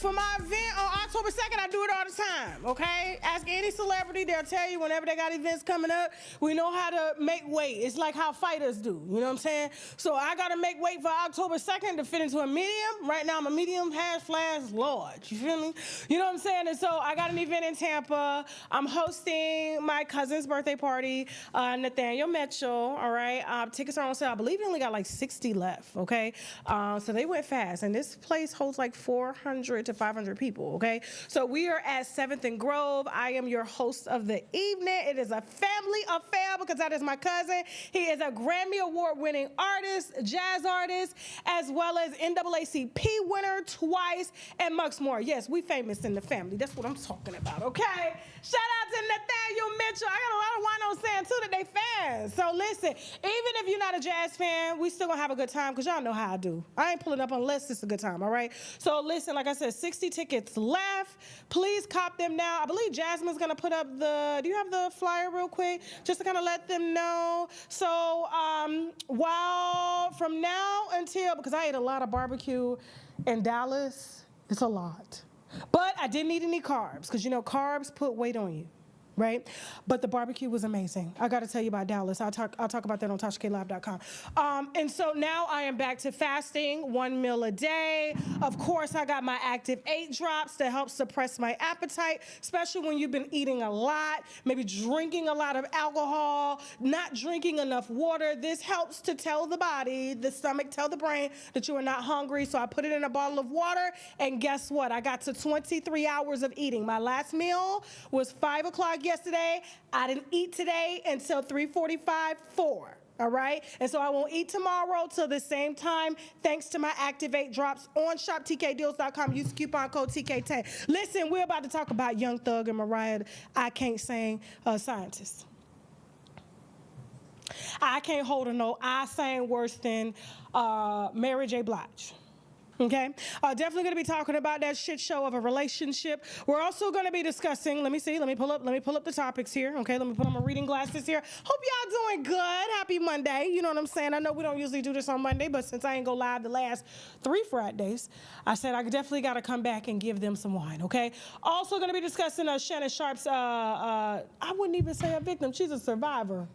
for my event on October 2nd, I do it all the time, okay? Ask any celebrity, they'll tell you whenever they got events coming up, we know how to make weight. It's like how fighters do, you know what I'm saying? So I gotta make weight for October 2nd to fit into a medium. Right now I'm a medium / large, you feel me? You know what I'm saying? And so I got an event in Tampa. I'm hosting my cousin's birthday party, Nathaniel Mitchell, all right? Tickets are on sale. I believe he only got like 60 left, okay? So they went fast, and this place holds like 400 to 500 people, okay? So we are at 7th and Grove. I am your host of the evening. It is a family affair because that is my cousin. He is a Grammy Award-winning artist, jazz artist, as well as NAACP winner twice, and much more. Yes, we famous in the family. That's what I'm talking about, okay? Shout out to Nathaniel Mitchell. I got a lot of Wino saying, too, that they fans. So listen, even if you're not a jazz fan, we still gonna have a good time because y'all know how I do. I ain't pulling up unless it's a good time, all right? So listen, like I said, 60 tickets left. Please cop them now. I believe Jasmine's gonna put up do you have the flyer real quick? Just to kind of let them know. So from now until, because I ate a lot of barbecue in Dallas, it's a lot. But I didn't eat any carbs, because you know carbs put weight on you, right? But the barbecue was amazing. I got to tell you about Dallas. I'll talk about that on TashaKLive.com. And so now I am back to fasting 1 meal a day. Of course, I got my Active 8 drops to help suppress my appetite, especially when you've been eating a lot, maybe drinking a lot of alcohol, not drinking enough water. This helps to tell the body, the stomach, tell the brain that you are not hungry. So I put it in a bottle of water, and guess what? I got to 23 hours of eating. My last meal was 5 o'clock yesterday. I didn't eat today until 3:45, 4. All right? And so I won't eat tomorrow till the same time, thanks to my Activate drops on shoptkdeals.com. Use coupon code TK10. Listen, we're about to talk about Young Thug and Mariah, I Can't Sing Scientist. I can't hold a note. I sang worse than Mary J. Blige. Okay, definitely going to be talking about that shit show of a relationship. We're also going to be discussing. Let me pull up the topics here. Okay, let me put on my reading glasses here. Hope y'all doing good. Happy Monday. You know what I'm saying? I know we don't usually do this on Monday, but since I ain't go live the last 3 Fridays, I said I definitely got to come back and give them some wine. Okay. Also going to be discussing Shannon Sharp's. I wouldn't even say a victim. She's a survivor.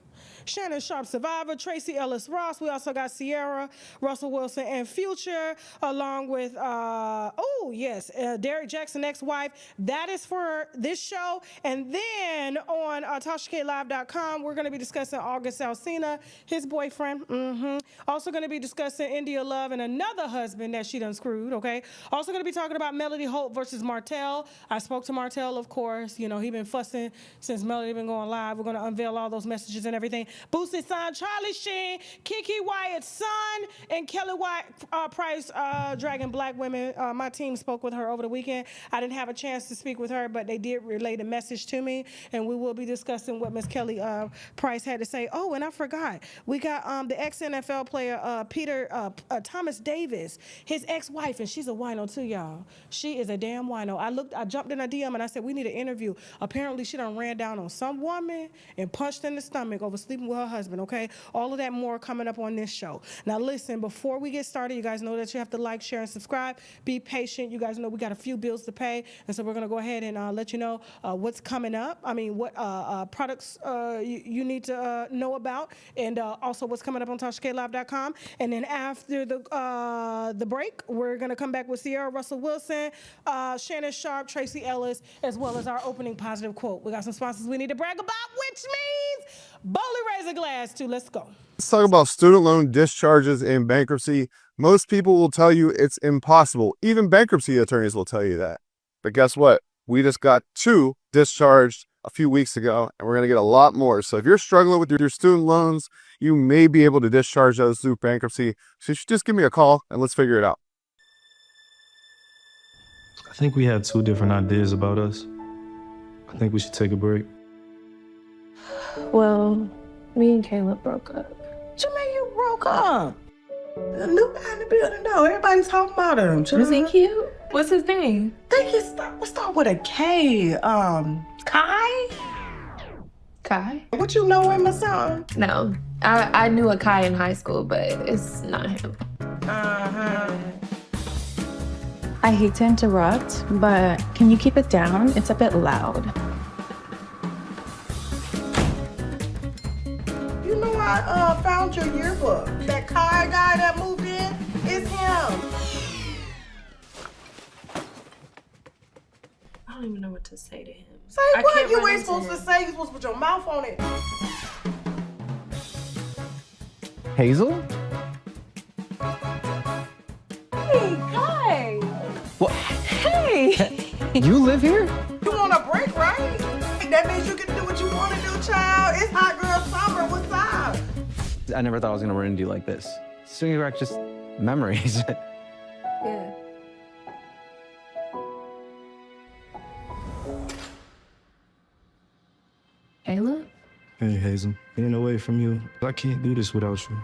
Shannon Sharp survivor, Tracy Ellis Ross. We also got Sierra, Russell Wilson, and Future, along with, Derrick, Jaxn, ex-wife. That is for this show. And then on TashaKLive.com, we're going to be discussing August Alsina, his boyfriend. Also going to be discussing India Love and another husband that she done screwed, okay? Also going to be talking about Melody Holt versus Martell. I spoke to Martell, of course. You know, he been fussing since Melody been going live. We're going to unveil all those messages and everything. Boosted son, Charlie Sheen, Kiki Wyatt's son, and Kelly Price dragging black women. My team spoke with her over the weekend. I didn't have a chance to speak with her, but they did relay the message to me, and we will be discussing what Miss Kelly Price had to say. Oh, and I forgot. We got the ex-NFL player, Thomas Davis, his ex-wife, and she's a wino too, y'all. She is a damn wino. I jumped in a DM, and I said, we need an interview. Apparently, she done ran down on some woman and punched in the stomach over sleeping with her husband, okay? All of that more coming up on this show. Now listen, before we get started, you guys know that you have to like, share, and subscribe. Be patient. You guys know we got a few bills to pay, and so we're going to go ahead and let you know what's coming up. I mean, what products you need to know about, and also what's coming up on TashaKLive.com. And then after the break, we're going to come back with Sierra, Russell Wilson, Shannon Sharp, Tracy Ellis, as well as our opening positive quote. We got some sponsors we need to brag about, which means boldly raise a glass to. Let's go. Let's talk about student loan discharges in bankruptcy. Most people will tell you it's impossible. Even bankruptcy attorneys will tell you that. But guess what? We just got 2 discharged a few weeks ago, and we're going to get a lot more. So if you're struggling with your student loans, you may be able to discharge those through bankruptcy. So you should just give me a call and let's figure it out. I think we have 2 different ideas about us. I think we should take a break. Well, me and Caleb broke up. What you mean you broke up? The new guy in the building, though. Everybody's talking about him. Is he cute? What's his name? Think let's start with a K. Kai? Kai? What, you know him or something? No. I knew a Kai in high school, but it's not him. I hate to interrupt, but can you keep it down? It's a bit loud. You know, I found your yearbook. That Kai guy that moved in, it's him. I don't even know what to say to him. Say what? You ain't supposed to say. You're supposed to put your mouth on it. Hazel? Hey, Kai. What? Hey! You live here? You want a break, right? That means you can do what you want to do, child. It's hot girl summer. What's up? I never thought I was gonna run into you like this. Swinging back just memories. Yeah. Kayla? Hey, Hazel. Being away from you, I can't do this without you.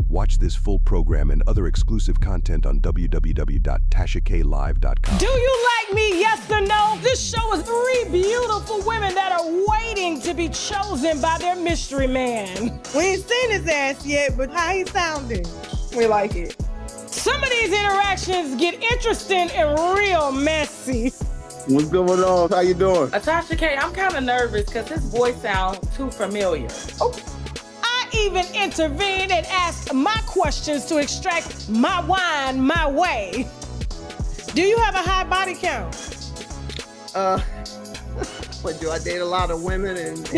Watch this full program and other exclusive content on www.TashaKLive.com. Do you like me? Yes or no? This show is 3 beautiful women that are waiting to be chosen by their mystery man. We ain't seen his ass yet, but how he sounding? We like it. Some of these interactions get interesting and real messy. What's going on? How you doing? Tasha K, I'm kind of nervous because his voice sounds too familiar. I even intervened and asked my questions to extract my wine my way. Do you have a high body count? But do I date a lot of women and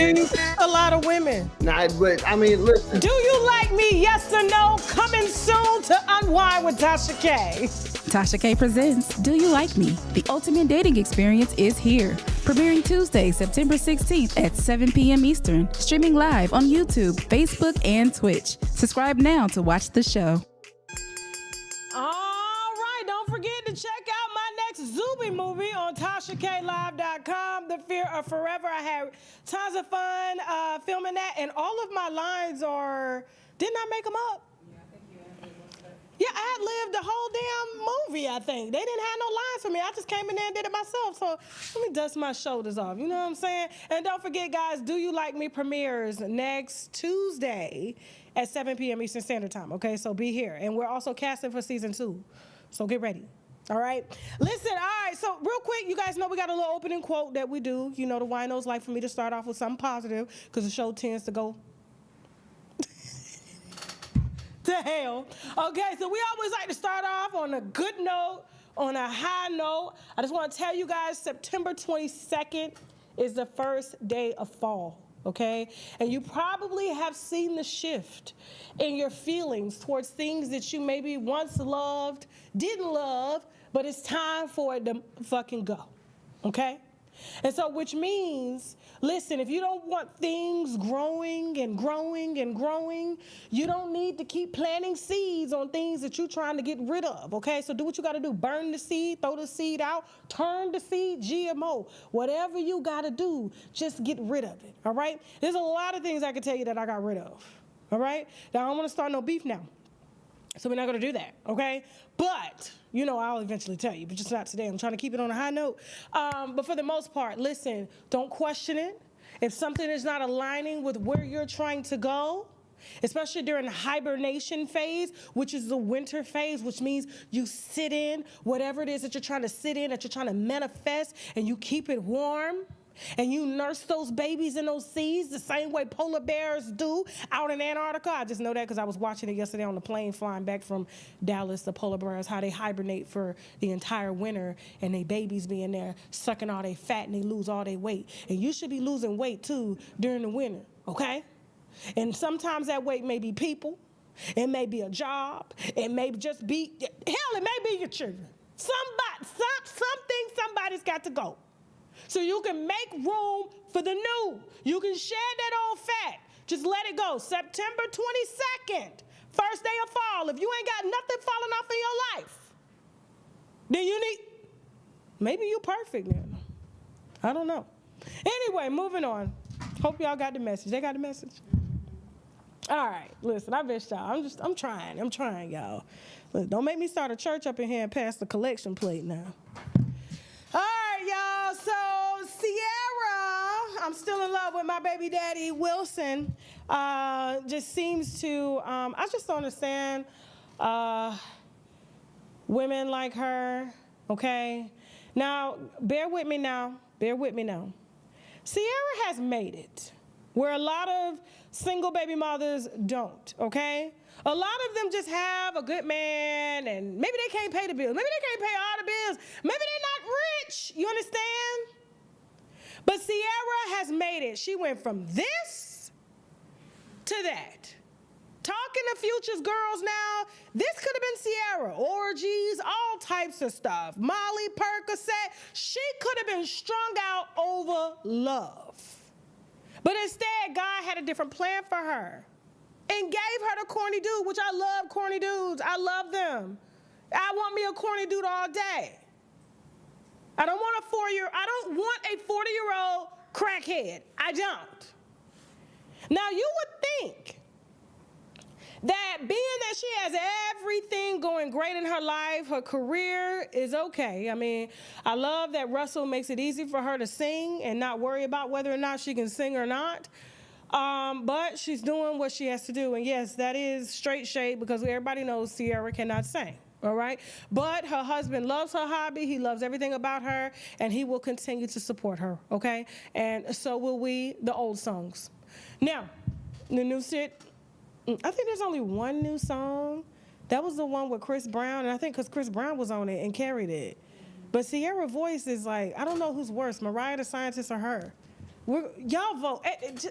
A lot of women. nah, but I mean, listen. Do you like me? Yes or no? Coming soon to Unwind with Tasha K. Tasha K presents Do You Like Me? The ultimate dating experience is here. Premiering Tuesday, September 16th at 7 p.m. Eastern. Streaming live on YouTube, Facebook, and Twitch. Subscribe now to watch the show. All right, don't forget to check out my next Zuby movie on TashaKLive.com, The Fear of Forever. I had tons of fun filming that, and all of my lines didn't I make them up? Yeah, I had lived the whole damn movie, I think. They didn't have no lines for me. I just came in there and did it myself. So let me dust my shoulders off. You know what I'm saying? And don't forget, guys, Do You Like Me premieres next Tuesday at 7 p.m. Eastern Standard Time, okay? So be here. And we're also casting for season 2. So get ready. All right? Listen, all right, so real quick, you guys know we got a little opening quote that we do. You know, the winos like for me to start off with something positive because the show tends to go to hell. Okay, so we always like to start off on a good note, on a high note. I just want to tell you guys, September 22nd is the first day of fall, okay? And you probably have seen the shift in your feelings towards things that you maybe once loved, didn't love, but it's time for it to fucking go, okay? And so, which means, listen, if you don't want things growing and growing and growing, you don't need to keep planting seeds on things that you're trying to get rid of, okay? So do what you gotta do. Burn the seed, throw the seed out, turn the seed GMO. Whatever you gotta do, just get rid of it, all right? There's a lot of things I can tell you that I got rid of, all right? Now, I don't wanna start no beef now. So we're not gonna do that, okay? But, you know, I'll eventually tell you, but just not today. I'm trying to keep it on a high note. But for the most part, listen, don't question it. If something is not aligning with where you're trying to go, especially during the hibernation phase, which is the winter phase, which means you sit in whatever it is that you're trying to sit in, that you're trying to manifest, and you keep it warm. And you nurse those babies in those seas the same way polar bears do out in Antarctica. I just know that because I was watching it yesterday on the plane flying back from Dallas, the polar bears, how they hibernate for the entire winter, and they babies be in there sucking all their fat and they lose all their weight. And you should be losing weight too during the winter, okay? And sometimes that weight may be people, it may be a job, it may just be, hell, it may be your children. Somebody's got to go. So you can make room for the new. You can shed that old fat. Just let it go. September 22nd, first day of fall. If you ain't got nothing falling off in your life, then you need, maybe you perfect now. I don't know. Anyway, moving on. Hope y'all got the message. They got the message? All right, listen, I bet y'all. I'm trying, y'all. Look, don't make me start a church up in here and pass the collection plate now. All right, y'all, so Sierra, I'm still in love with my baby daddy, Wilson. Just seems to, I just don't understand women like her, okay? Now, bear with me now. Sierra has made it where a lot of single baby mothers don't, okay? A lot of them just have a good man and maybe they can't pay the bills. Maybe they can't pay all the bills. Maybe they're not rich, you understand? But Sierra has made it. She went from this to that. Talking to Future's girls now, this could have been Sierra. Orgies, all types of stuff. Molly, Percocet. She could have been strung out over love. But instead, God had a different plan for her and gave her the corny dude, which I love corny dudes. I love them. I want me a corny dude all day. I don't want a 40-year-old crackhead. I don't. Now, you would think that being that she has everything going great in her life, her career is okay. I mean, I love that Russell makes it easy for her to sing and not worry about whether or not she can sing or not. But she's doing what she has to do. And yes, that is straight shade because everybody knows Sierra cannot sing. All right. But her husband loves her hobby. He loves everything about her, and he will continue to support her. OK, and so will we, the old songs. Now, the new shit. I think there's only one new song. That was the one with Chris Brown, and I think because Chris Brown was on it and carried it. But Sierra's voice is like, I don't know who's worse, Mariah the Scientist or her. Y'all vote.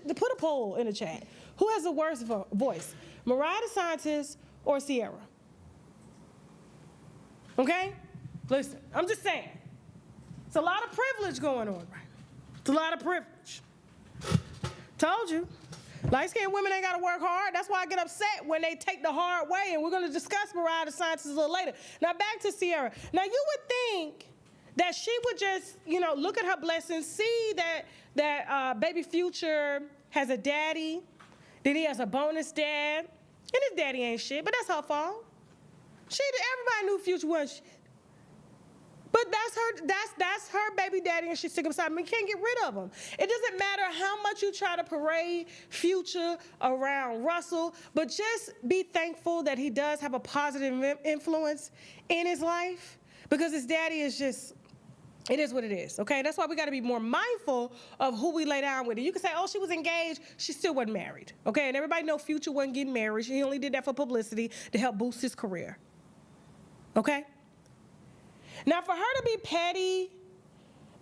Put a poll in the chat. Who has the worst voice, Mariah the Scientist or Sierra? Okay? Listen, I'm just saying. It's a lot of privilege going on, right? It's a lot of privilege. Told you. Light-skinned women ain't got to work hard. That's why I get upset when they take the hard way, and we're going to discuss Mariah the Scientist a little later. Now, back to Sierra. Now, you would think that she would just, look at her blessings, see that baby Future has a daddy, then he has a bonus dad, and his daddy ain't shit, but that's her fault. Everybody knew Future wasn't shit. But that's her baby daddy, and she's sick beside him. You can't get rid of him. It doesn't matter how much you try to parade Future around Russell, but just be thankful that he does have a positive influence in his life, because his daddy is just, it is what it is, okay? That's why we got to be more mindful of who we lay down with. You can say, oh, she was engaged. She still wasn't married, okay? And everybody know Future wasn't getting married. He only did that for publicity to help boost his career, okay? Now, for her to be petty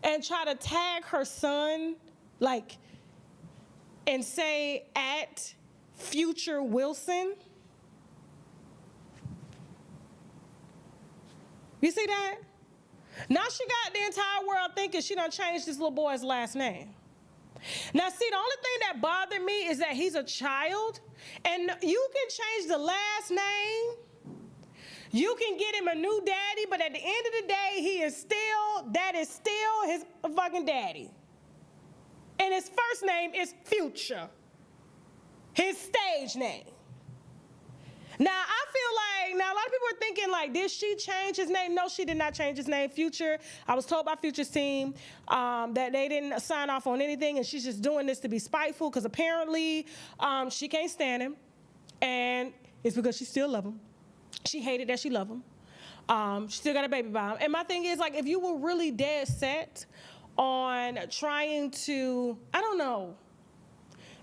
and try to tag her son, and say at Future Wilson, you see that? Now she got the entire world thinking she done changed this little boy's last name. Now, see, the only thing that bothered me is that he's a child, and you can change the last name. You can get him a new daddy, but at the end of the day, that is still his fucking daddy. And his first name is Future. His stage name. Now, I feel like, a lot of people are thinking, did she change his name? No, she did not change his name. Future, I was told by Future's team that they didn't sign off on anything, and she's just doing this to be spiteful, because apparently she can't stand him, and it's because she still loves him. She hated that she loved him. She still got a baby by him. And my thing is, if you were really dead set on trying to,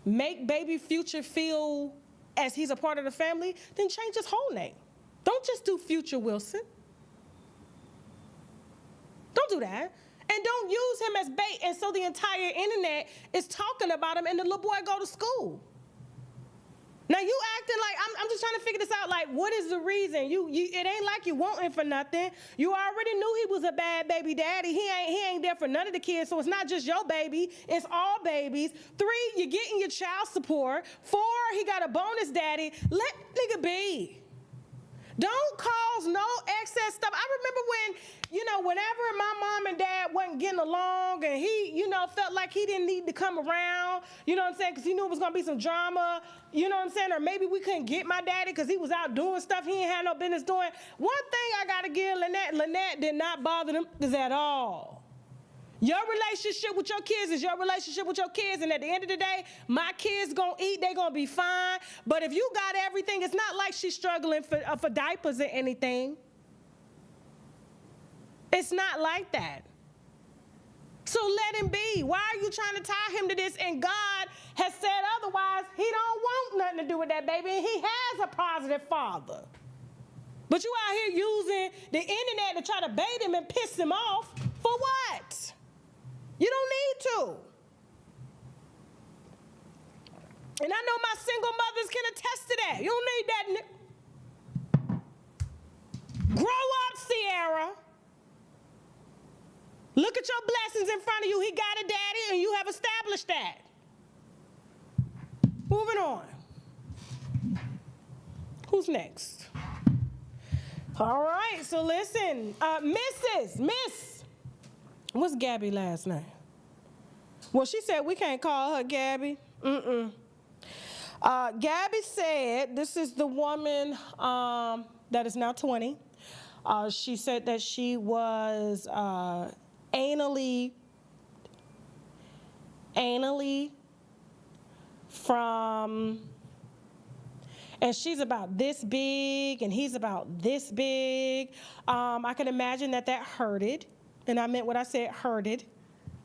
make baby Future feel as he's a part of the family, then change his whole name. Don't just do Future Wilson. Don't do that. And don't use him as bait, and so the entire internet is talking about him, and the little boy go to school. Now, you acting like, I'm just trying to figure this out, what is the reason? It ain't like you want him for nothing. You already knew he was a bad baby daddy. He ain't there for none of the kids, so it's not just your baby, it's all babies. 3, you're getting your child support. 4, he got a bonus daddy. Let nigga be. Don't cause no excess stuff. I remember when, whenever my mom and dad wasn't getting along and he, felt like he didn't need to come around, you know what I'm saying, because he knew it was going to be some drama, you know what I'm saying, or maybe we couldn't get my daddy because he was out doing stuff he ain't had no business doing. One thing I got to give Lynette did not bother them at all. Your relationship with your kids is your relationship with your kids, and at the end of the day, my kids gonna eat, they gonna be fine. But if you got everything, it's not like she's struggling for diapers or anything. It's not like that. So let him be. Why are you trying to tie him to this? And God has said otherwise. He don't want nothing to do with that baby, and he has a positive father. But you out here using the internet to try to bait him and piss him off. For what? You don't need to. And I know my single mothers can attest to that. You don't need that. Grow up, Sierra. Look at your blessings in front of you. He got a daddy, and you have established that. Moving on. Who's next? All right, so listen. Miss. What's Gabby last name? Well, she said we can't call her Gabby. Gabby said, this is the woman that is now 20. She said that she was anally from, and she's about this big, and he's about this big. I can imagine that hurted, and I meant what I said, hurted,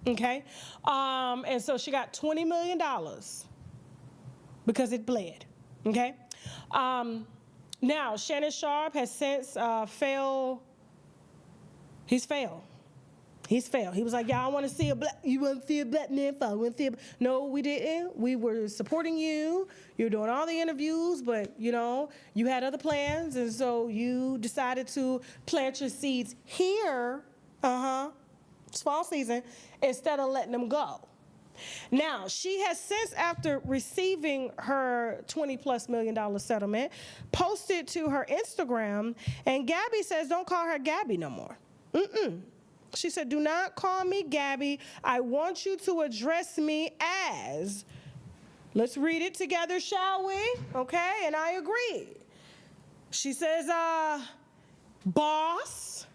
okay? And so she got $20 million because it bled, okay? Now, Shannon Sharpe has since failed. He's failed. He's failed. He was like, y'all want to see a black, you want to see a black man fall? No, we didn't. We were supporting you. You're doing all the interviews, but, you know, you had other plans, and so you decided to plant your seeds here, it's fall season, instead of letting them go. Now, she has since, after receiving her $20+ million settlement, posted to her Instagram, and Gabby says, don't call her Gabby no more. She said, do not call me Gabby. I want you to address me as, let's read it together, shall we? Okay, and I agree. She says, boss,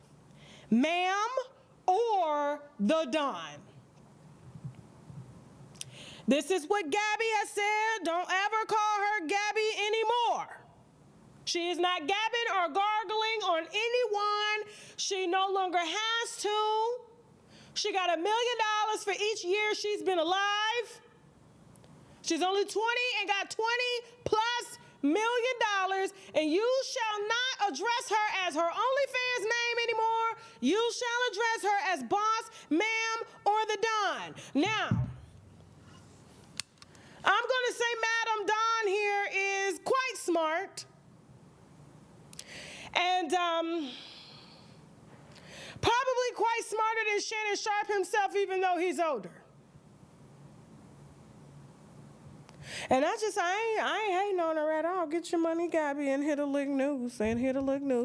ma'am, or the Don. This is what Gabby has said. Don't ever call her Gabby anymore. She is not gabbing or gargling on anyone. She no longer has to. She got $1 million for each year she's been alive. She's only 20 and got $20+ million, and you shall not address her as her OnlyFans name anymore. You shall address her as boss, ma'am, or the Don. Now, I'm going to say Madam Don here is quite smart. And probably quite smarter than Shannon Sharpe himself, even though he's older. And I ain't hating on her at all. Get your money, Gabby, and hit a lick news.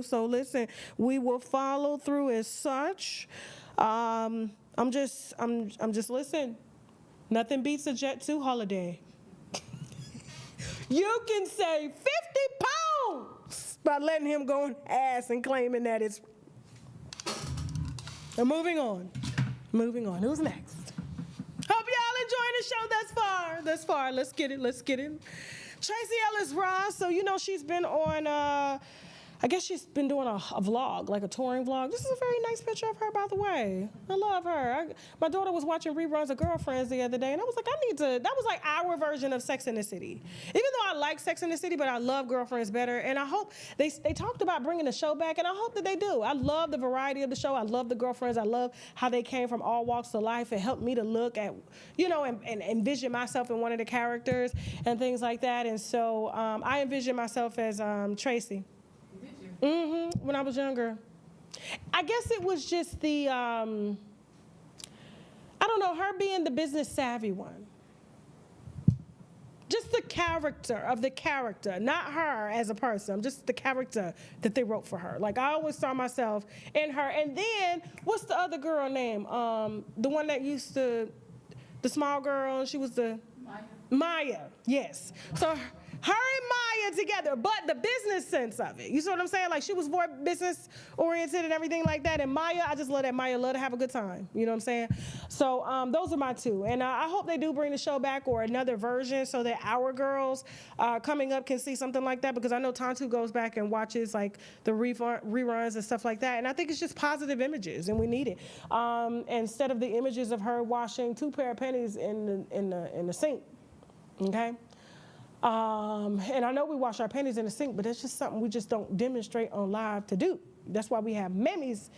So listen, we will follow through as such. I'm just listening. Nothing beats a Jet 2 holiday. You can save 50 pounds by letting him go on ass and claiming that it's. And moving on. Who's next? Hope y'all enjoying the show thus far. Let's get it. Tracy Ellis Ross. So, you know, she's been on, I guess she's been doing a vlog, like a touring vlog. This is a very nice picture of her, by the way. I love her. My daughter was watching reruns of Girlfriends the other day, and I was like, that was like our version of Sex and the City. Even though I like Sex and the City, but I love Girlfriends better, and I hope they talked about bringing the show back, and I hope that they do. I love the variety of the show. I love the Girlfriends. I love how they came from all walks of life. It helped me to look at, you know, and envision myself in one of the characters and things like that, and so I envision myself as Tracy. When I was younger. I guess it was just the, I don't know, her being the business savvy one. Just the character of the character, not her as a person, just the character that they wrote for her. Like, I always saw myself in her. And then, what's the other girl name? The one that used to, the small girl, she was the... Maya, yes. So Her and Maya together, but the business sense of it. You see what I'm saying? Like, she was more business oriented and everything like that. And Maya, I just love that Maya love to have a good time. You know what I'm saying? So those are my two. And I hope they do bring the show back or another version so that our girls coming up can see something like that, because I know Tantu goes back and watches like the reruns and stuff like that. And I think it's just positive images, and we need it. Instead of the images of her washing 2 pair of panties in the sink. Okay? And I know we wash our panties in the sink, but that's just something we just don't demonstrate on live to do. That's why we have mammies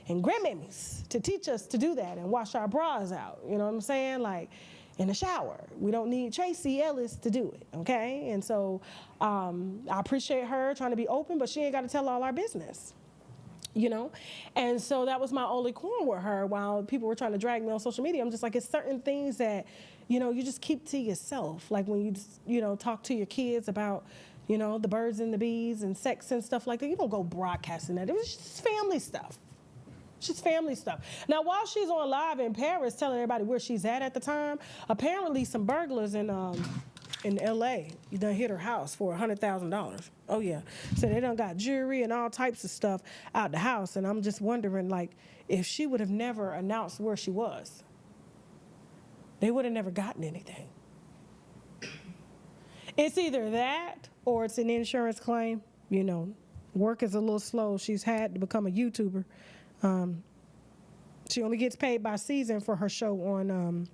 and grandmammies to teach us to do that and wash our bras out. You know what I'm saying? Like in the shower. We don't need Tracy Ellis to do it, okay? And so I appreciate her trying to be open, but she ain't got to tell all our business. You know? And so that was my only quarrel with her while people were trying to drag me on social media. I'm just like, it's certain things that, you know, you just keep to yourself. Like when you just, you know, talk to your kids about, you know, the birds and the bees and sex and stuff like that. You don't go broadcasting that. It was just family stuff. It's just family stuff. Now, while she's on live in Paris telling everybody where she's at the time, apparently some burglars in L.A. You done hit her house for $100,000. Oh, yeah. So they done got jewelry and all types of stuff out the house. And I'm just wondering, like, if she would have never announced where she was, they would have never gotten anything. It's either that or it's an insurance claim. You know, work is a little slow. She's had to become a YouTuber. She only gets paid by season for her show on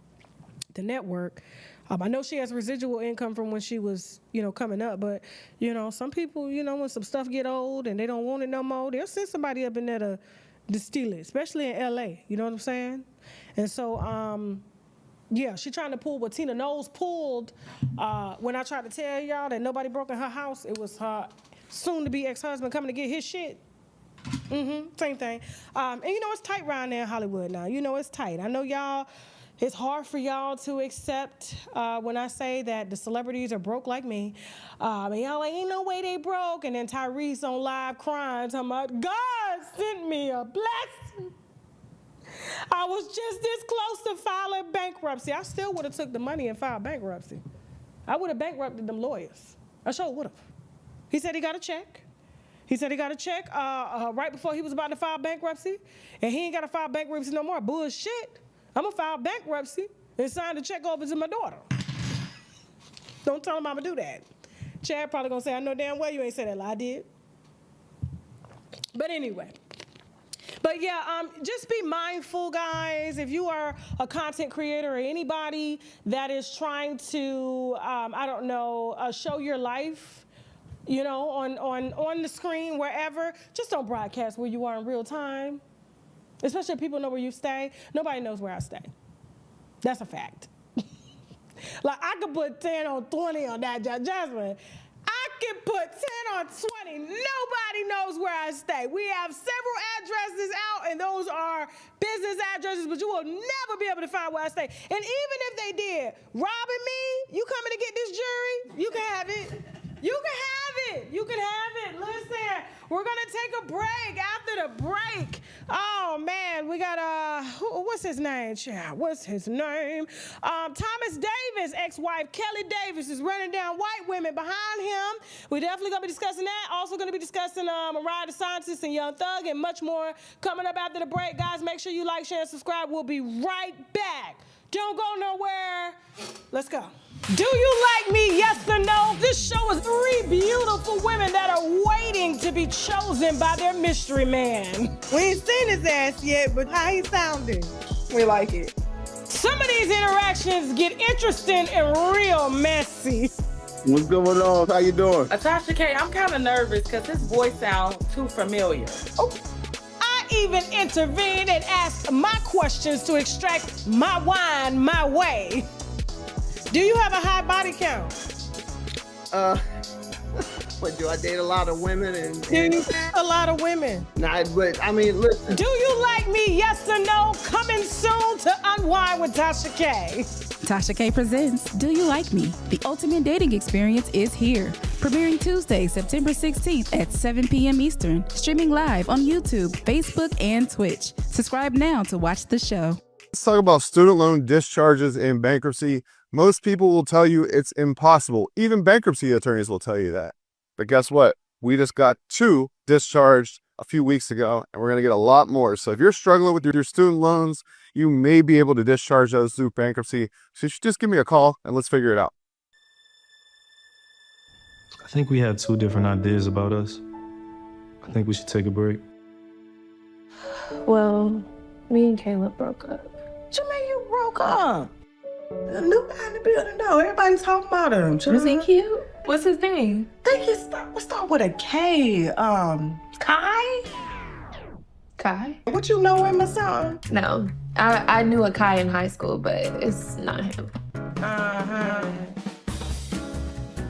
the network. I know she has residual income from when she was, you know, coming up, but, you know, some people, you know, when some stuff get old and they don't want it no more, they'll send somebody up in there to steal it, especially in L.A., you know what I'm saying? And so, yeah, she trying to pull what Tina Knowles pulled when I tried to tell y'all that nobody broke in her house. It was her soon-to-be ex-husband coming to get his shit. Same thing. And, you know, it's tight around there in Hollywood now. You know, it's tight. I know y'all... It's hard for y'all to accept when I say that the celebrities are broke like me. And y'all like, ain't no way they broke. And then Tyrese on live crying, talking about, God sent me a blessing. I was just this close to filing bankruptcy. I still would have took the money and filed bankruptcy. I would have bankrupted them lawyers. I sure would have. He said he got a check. He said he got a check right before he was about to file bankruptcy. And he ain't got to file bankruptcy no more. Bullshit. I'm going to file bankruptcy and sign the check over to my daughter. Don't tell him I'm going to do that. Chad probably going to say, I know damn well you ain't said that lie. I did. But anyway. But yeah, just be mindful, guys. If you are a content creator or anybody that is trying to, I don't know, show your life, you know, on the screen, wherever, just don't broadcast where you are in real time. Especially if people know where you stay. Nobody knows where I stay. That's a fact. Like, I could put 10 on 20 on that, Jasmine. I can put 10 on 20. Nobody knows where I stay. We have several addresses out, and those are business addresses, but you will never be able to find where I stay. And even if they did, robbing me, you coming to get this jury? You can have it. You can have it. You can have it. Listen, we're going to take a break. After the break, oh, man, we got, what's his name? What's his name? Thomas Davis, ex-wife Kelly Davis is running down white women behind him. We're definitely going to be discussing that. Also going to be discussing Mariah the Scientist and Young Thug and much more coming up after the break. Guys, make sure you like, share, and subscribe. We'll be right back. Don't go nowhere. Let's go. Do you like me? Yes or no? This show is 3 beautiful women that are waiting to be chosen by their mystery man. We ain't seen his ass yet, but how he sounding? We like it. Some of these interactions get interesting and real messy. What's going on? How you doing? Tasha K, I'm kind of nervous because his voice sounds too familiar. Oh. I even intervened and asked my questions to extract my wine my way. Do you have a high body count? What, do I date a lot of women and Do you date a lot of women? Nah, but I mean, listen. Do you like me? Yes or no? Coming soon to Unwind with Tasha K. Tasha K presents Do You Like Me? The ultimate dating experience is here. Premiering Tuesday, September 16th at 7 p.m. Eastern. Streaming live on YouTube, Facebook, and Twitch. Subscribe now to watch the show. Let's talk about student loan discharges and bankruptcy. Most people will tell you it's impossible. Even bankruptcy attorneys will tell you that. But guess what? We just got 2 discharged a few weeks ago, and we're going to get a lot more. So if you're struggling with your student loans, you may be able to discharge those through bankruptcy. So you should just give me a call and let's figure it out. I think we had 2 different ideas about us. I think we should take a break. Well, me and Caleb broke up. What you mean you broke up? A new guy in the building, though. Everybody's talking about him. Is he cute? What's his name? Think it start with a K. Kai? Kai? What, you know him or something? No. I knew a Kai in high school, but it's not him. Uh-huh.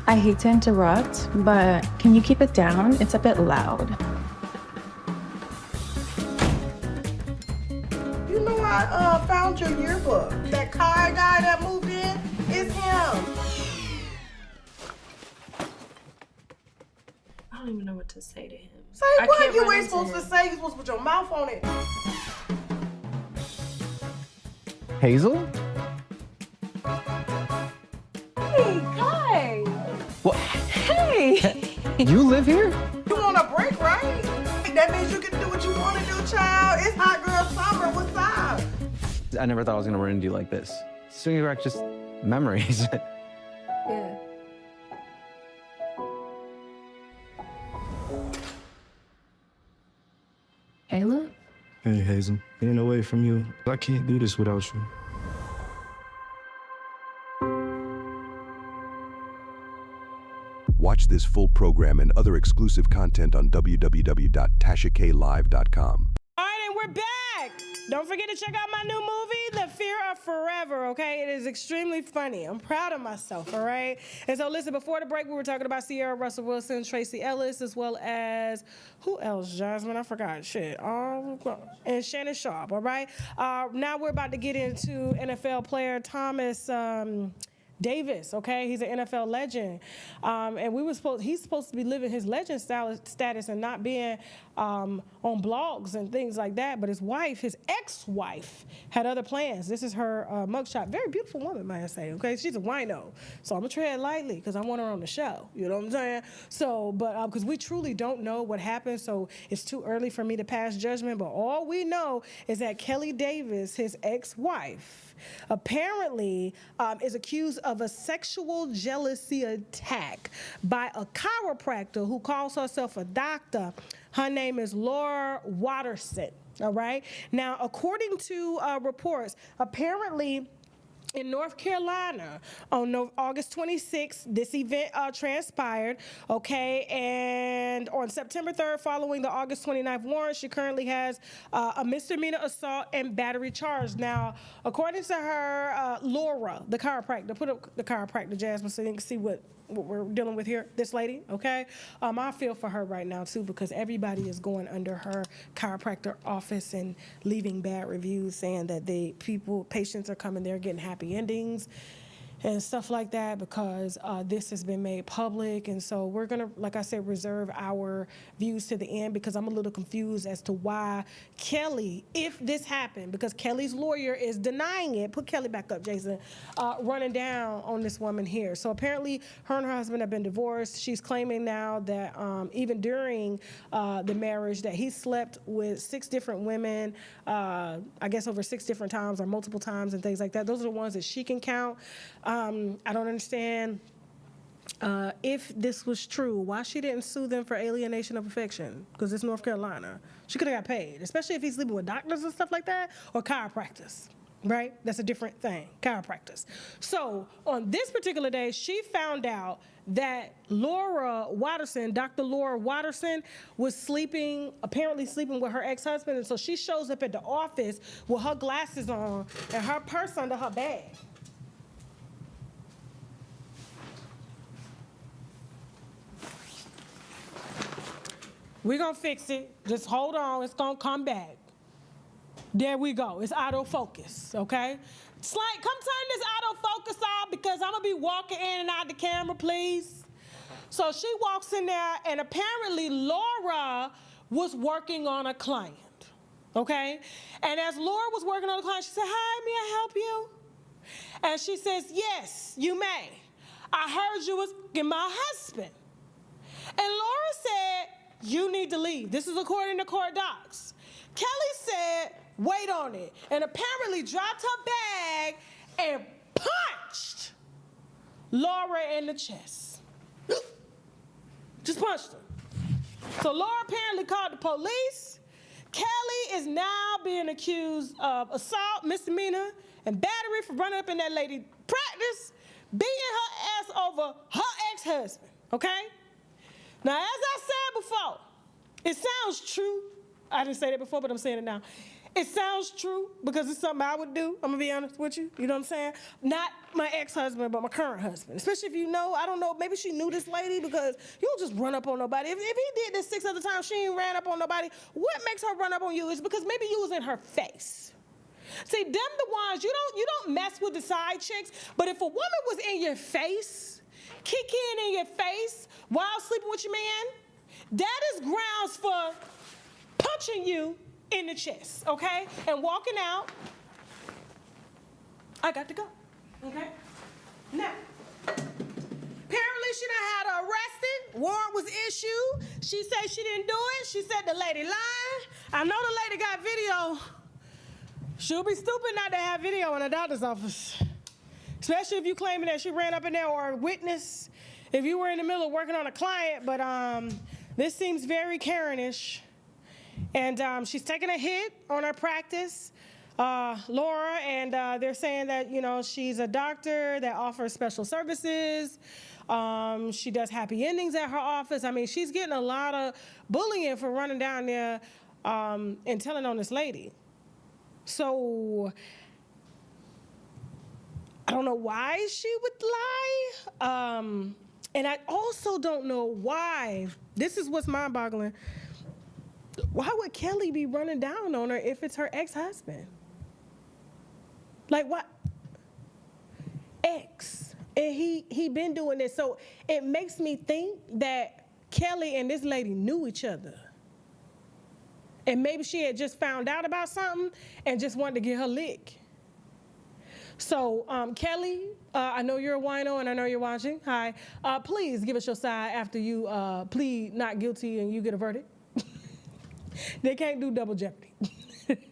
I hate to interrupt, but can you keep it down? It's a bit loud. You know, I found your yearbook. That Kai guy that moved in, it's him. I don't even know what to say to him. Say I what? can't You run ain't into supposed to him. say. You're supposed to put your mouth on it. Hazel? Hey, Kai. What? Hey. You live here? You want a break, right? That means you can do what you want to do, child. It's hot girl summer. What's up? I never thought I was going to run into you like this. Swinging back just memories. Yeah. Caleb? Hey, Hazel. Being away from you, I can't do this without you. Watch this full program and other exclusive content on www.TashaKLive.com. All right, and we're back. Don't forget to check out my new movie, The Fear of Forever, okay? It is extremely funny. I'm proud of myself, all right? And so, listen, before the break, we were talking about Sierra Russell Wilson, Tracy Ellis, as well as, who else, Jasmine? I forgot, shit. And Shannon Sharp, all right? Now we're about to get into NFL player Thomas Davis, okay? He's an NFL legend. And he's supposed to be living his legend status and not being on blogs and things like that. But his wife, his ex-wife, had other plans. This is her mugshot. Very beautiful woman, might I say, okay? She's a wino. So I'm gonna tread lightly because I want her on the show. You know what I'm saying? So, but because we truly don't know what happened, so it's too early for me to pass judgment. But all we know is that Kelly Davis, his ex-wife, apparently is accused of a sexual jealousy attack by a chiropractor who calls herself a doctor. Her name is Laura Watterson, all right? Now, according to reports, apparently in North Carolina, on August 26th, this event transpired, okay? And on September 3rd, following the August 29th warrant, she currently has a misdemeanor assault and battery charge. Now, according to her, Laura, the chiropractor, put up the chiropractor, Jasmine, so you can see what we're dealing with here, this lady, okay? I feel for her right now, too, because everybody is going under her chiropractor office and leaving bad reviews saying that patients are coming there getting happy endings and stuff like that because this has been made public. And so we're going to, like I said, reserve our views to the end because I'm a little confused as to why Kelly, if this happened, because Kelly's lawyer is denying it. Put Kelly back up, Jason. Running down on this woman here. So apparently her and her husband have been divorced. She's claiming now that even during the marriage that he slept with 6 different women, I guess over 6 different times or multiple times and things like that. Those are the ones that she can count. I don't understand if this was true, why she didn't sue them for alienation of affection, because it's North Carolina. She could have got paid, especially if he's sleeping with doctors and stuff like that, or chiropractors, right? That's a different thing, chiropractors. So on this particular day, she found out that Laura Watterson, Dr. Laura Watterson, was apparently sleeping with her ex-husband, and so she shows up at the office with her glasses on and her purse under her bag. We're going to fix it. Just hold on. It's going to come back. There we go. It's autofocus, okay? Come turn this autofocus off because I'm going to be walking in and out the camera, please. So she walks in there, and apparently Laura was working on a client, okay? And as Laura was working on a client, she said, "Hi, may I help you?" And she says, yes, you may. I heard you was my husband. And Laura said, you need to leave. This is according to court docs. Kelly said, wait on it. And apparently dropped her bag and punched Laura in the chest. Just punched her. So Laura apparently called the police. Kelly is now being accused of assault, misdemeanor, and battery for running up in that lady practice, beating her ass over her ex-husband, okay? Now, as I said before, it sounds true. I didn't say that before, but I'm saying it now. It sounds true because it's something I would do. I'm gonna be honest with you. You know what I'm saying? Not my ex-husband, but my current husband. Especially if you know, I don't know, maybe she knew this lady because you don't just run up on nobody. If he did this 6 other times, she ain't ran up on nobody. What makes her run up on you is because maybe you was in her face. See, them the ones, you don't mess with the side chicks, but if a woman was in your face, kicking in your face while sleeping with your man, that is grounds for punching you in the chest, okay? And walking out, I got to go, okay? Now, apparently she done had her arrested. Warrant was issued. She said she didn't do it. She said the lady lied. I know the lady got video. She'll be stupid not to have video in a doctor's office, especially if you claiming that she ran up in there or a witness. If you were in the middle of working on a client, but this seems very Karen-ish. And she's taking a hit on her practice, Laura, and they're saying that, you know, she's a doctor that offers special services. She does happy endings at her office. I mean, she's getting a lot of bullying for running down there and telling on this lady. So I don't know why she would lie. And I also don't know why. This is what's mind-boggling. Why would Kelly be running down on her if it's her ex-husband? Like, what? Ex. And he been doing this. So it makes me think that Kelly and this lady knew each other. And maybe she had just found out about something and just wanted to get her lick. So, Kelly, I know you're a wino and I know you're watching. Hi. Please give us your side after you plead not guilty and you get a verdict. They can't do double jeopardy. So let us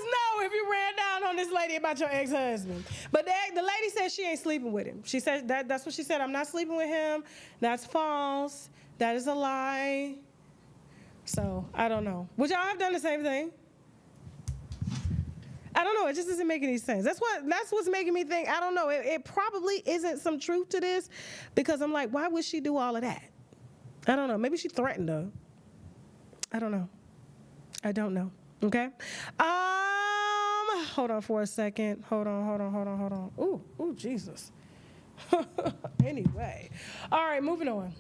know if you ran down on this lady about your ex-husband. But the lady said she ain't sleeping with him. She said that's what she said. I'm not sleeping with him. That's false. That is a lie. So I don't know. Would y'all have done the same thing? I don't know. It just doesn't make any sense. That's what's making me think. I don't know. It probably isn't some truth to this because I'm like, why would she do all of that? I don't know. Maybe she threatened her. I don't know. I don't know. Okay. Hold on for a second. Hold on. Ooh, Jesus. Anyway. All right, moving on.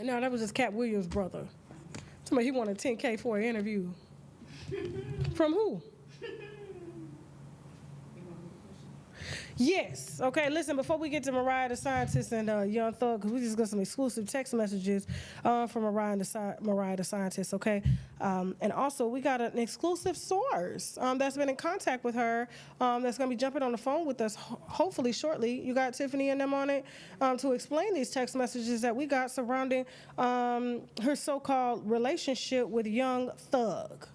No, that was just Cat Williams' brother. Somebody, he wanted $10K for an interview. From who? Yes. Okay, listen, before we get to Mariah the Scientist and Young Thug, because we just got some exclusive text messages from Mariah the Scientist, okay? And also, we got an exclusive source that's been in contact with her that's going to be jumping on the phone with us hopefully shortly. You got Tiffany and them on it to explain these text messages that we got surrounding her so-called relationship with Young Thug.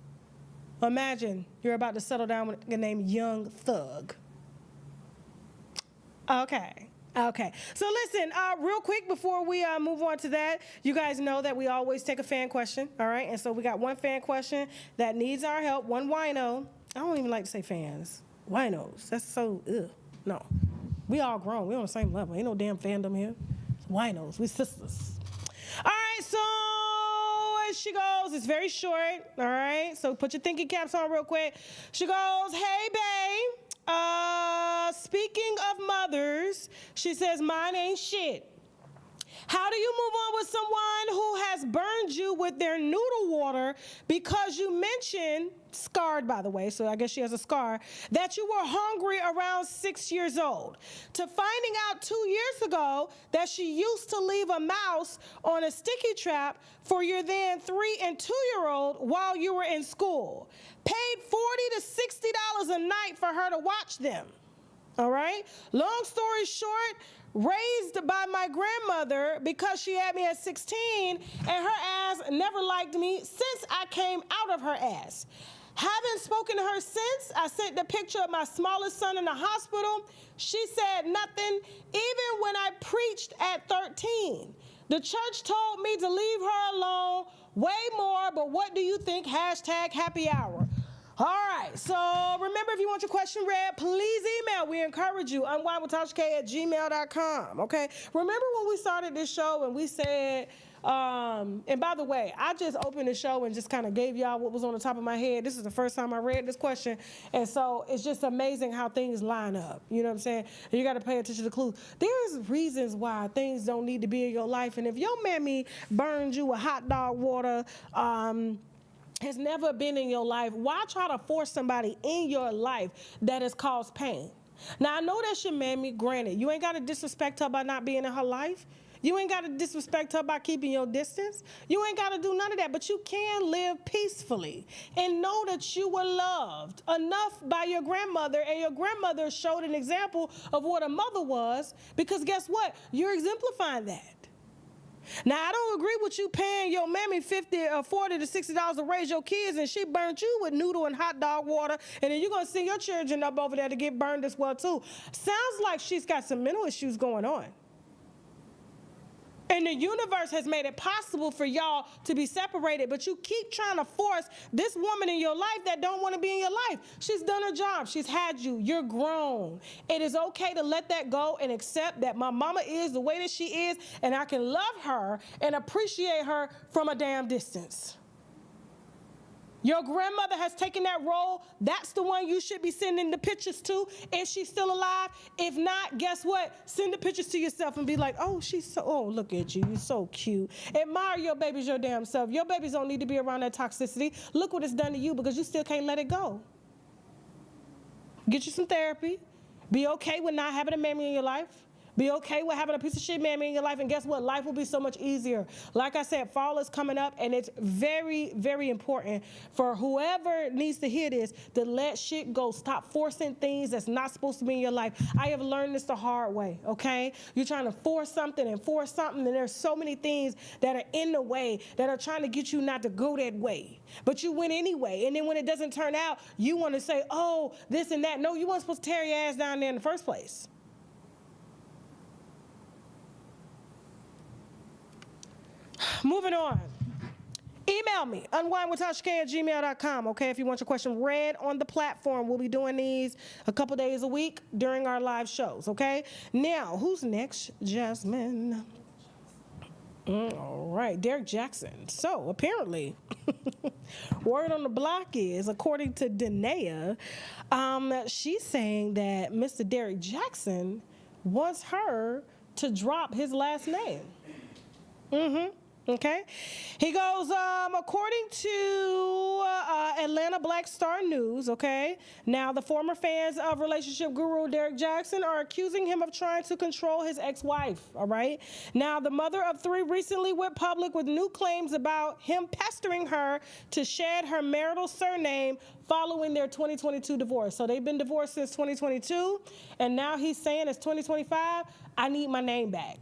Imagine you're about to settle down with a name Young Thug. Okay. So listen, real quick before we move on to that, you guys know that we always take a fan question, all right? And so we got one fan question that needs our help, one wino. I don't even like to say fans. Winos. That's so, ugh. No. We all grown. We on the same level. Ain't no damn fandom here. It's winos. We sisters. All right, so as she goes, it's very short, all right? So put your thinking caps on real quick. She goes, hey, babe. Speaking of mothers, she says, mine ain't shit. How do you move on with someone who has has burned you with their noodle water because you mentioned, scarred by the way, so I guess she has a scar, that you were hungry around 6 years old, to finding out 2 years ago that she used to leave a mouse on a sticky trap for your then 3 and 2-year-old while you were in school. Paid $40 to $60 a night for her to watch them. All right? Long story short, raised by my grandmother because she had me at 16 and her ass never liked me since I came out of her ass. Haven't spoken to her since. I sent the picture of my smallest son in the hospital. She said nothing, even when I preached at 13. The church told me to leave her alone way more, but what do you think? Hashtag happy hour. All right, so remember, if you want your question read, please email. We encourage you, unWineWithTashaK@gmail.com, okay? Remember when we started this show and we said, and by the way, I just opened the show and just kind of gave y'all what was on the top of my head. This is the first time I read this question, and so it's just amazing how things line up. You know what I'm saying? And you got to pay attention to the clues. There's reasons why things don't need to be in your life, and if your mammy burned you with hot dog water, has never been in your life, why try to force somebody in your life that has caused pain? Now, I know that's your mammy, granted. You ain't got to disrespect her by not being in her life. You ain't got to disrespect her by keeping your distance. You ain't got to do none of that, but you can live peacefully and know that you were loved enough by your grandmother, and your grandmother showed an example of what a mother was, because guess what? You're exemplifying that. Now, I don't agree with you paying your mammy $40 to $60 to raise your kids, and she burnt you with noodle and hot dog water, and then you're going to send your children up over there to get burned as well, too. Sounds like she's got some mental issues going on. And the universe has made it possible for y'all to be separated, but you keep trying to force this woman in your life that don't want to be in your life. She's done her job. She's had you. You're grown. It is okay to let that go and accept that my mama is the way that she is, and I can love her and appreciate her from a damn distance. Your grandmother has taken that role. That's the one you should be sending the pictures to if she's still alive. If not, guess what? Send the pictures to yourself and be like, oh, look at you. You're so cute. Admire your babies your damn self. Your babies don't need to be around that toxicity. Look what it's done to you, because you still can't let it go. Get you some therapy. Be okay with not having a mammy in your life. Be okay with having a piece of shit mammy in your life, and guess what? Life will be so much easier. Like I said, fall is coming up, and it's very, very important for whoever needs to hear this to let shit go. Stop forcing things that's not supposed to be in your life. I have learned this the hard way, okay? You're trying to force something, and there's so many things that are in the way that are trying to get you not to go that way. But you went anyway, and then when it doesn't turn out, you want to say, oh, this and that. No, you weren't supposed to tear your ass down there in the first place. Moving on. Email me, unWineWithTashaK@gmail.com, okay? If you want your question read on the platform, we'll be doing these a couple days a week during our live shows, okay? Now, who's next? Jasmine. All right, Derrick Jaxn. So, apparently, word on the block is, according to Danae, she's saying that Mr. Derrick Jaxn wants her to drop his last name. Okay. He goes, according to Atlanta Black Star News, okay, now the former fans of relationship guru Derrick Jaxn are accusing him of trying to control his ex-wife, all right? Now, the mother of 3 recently went public with new claims about him pestering her to shed her marital surname following their 2022 divorce. So they've been divorced since 2022, and now he's saying it's 2025, I need my name back.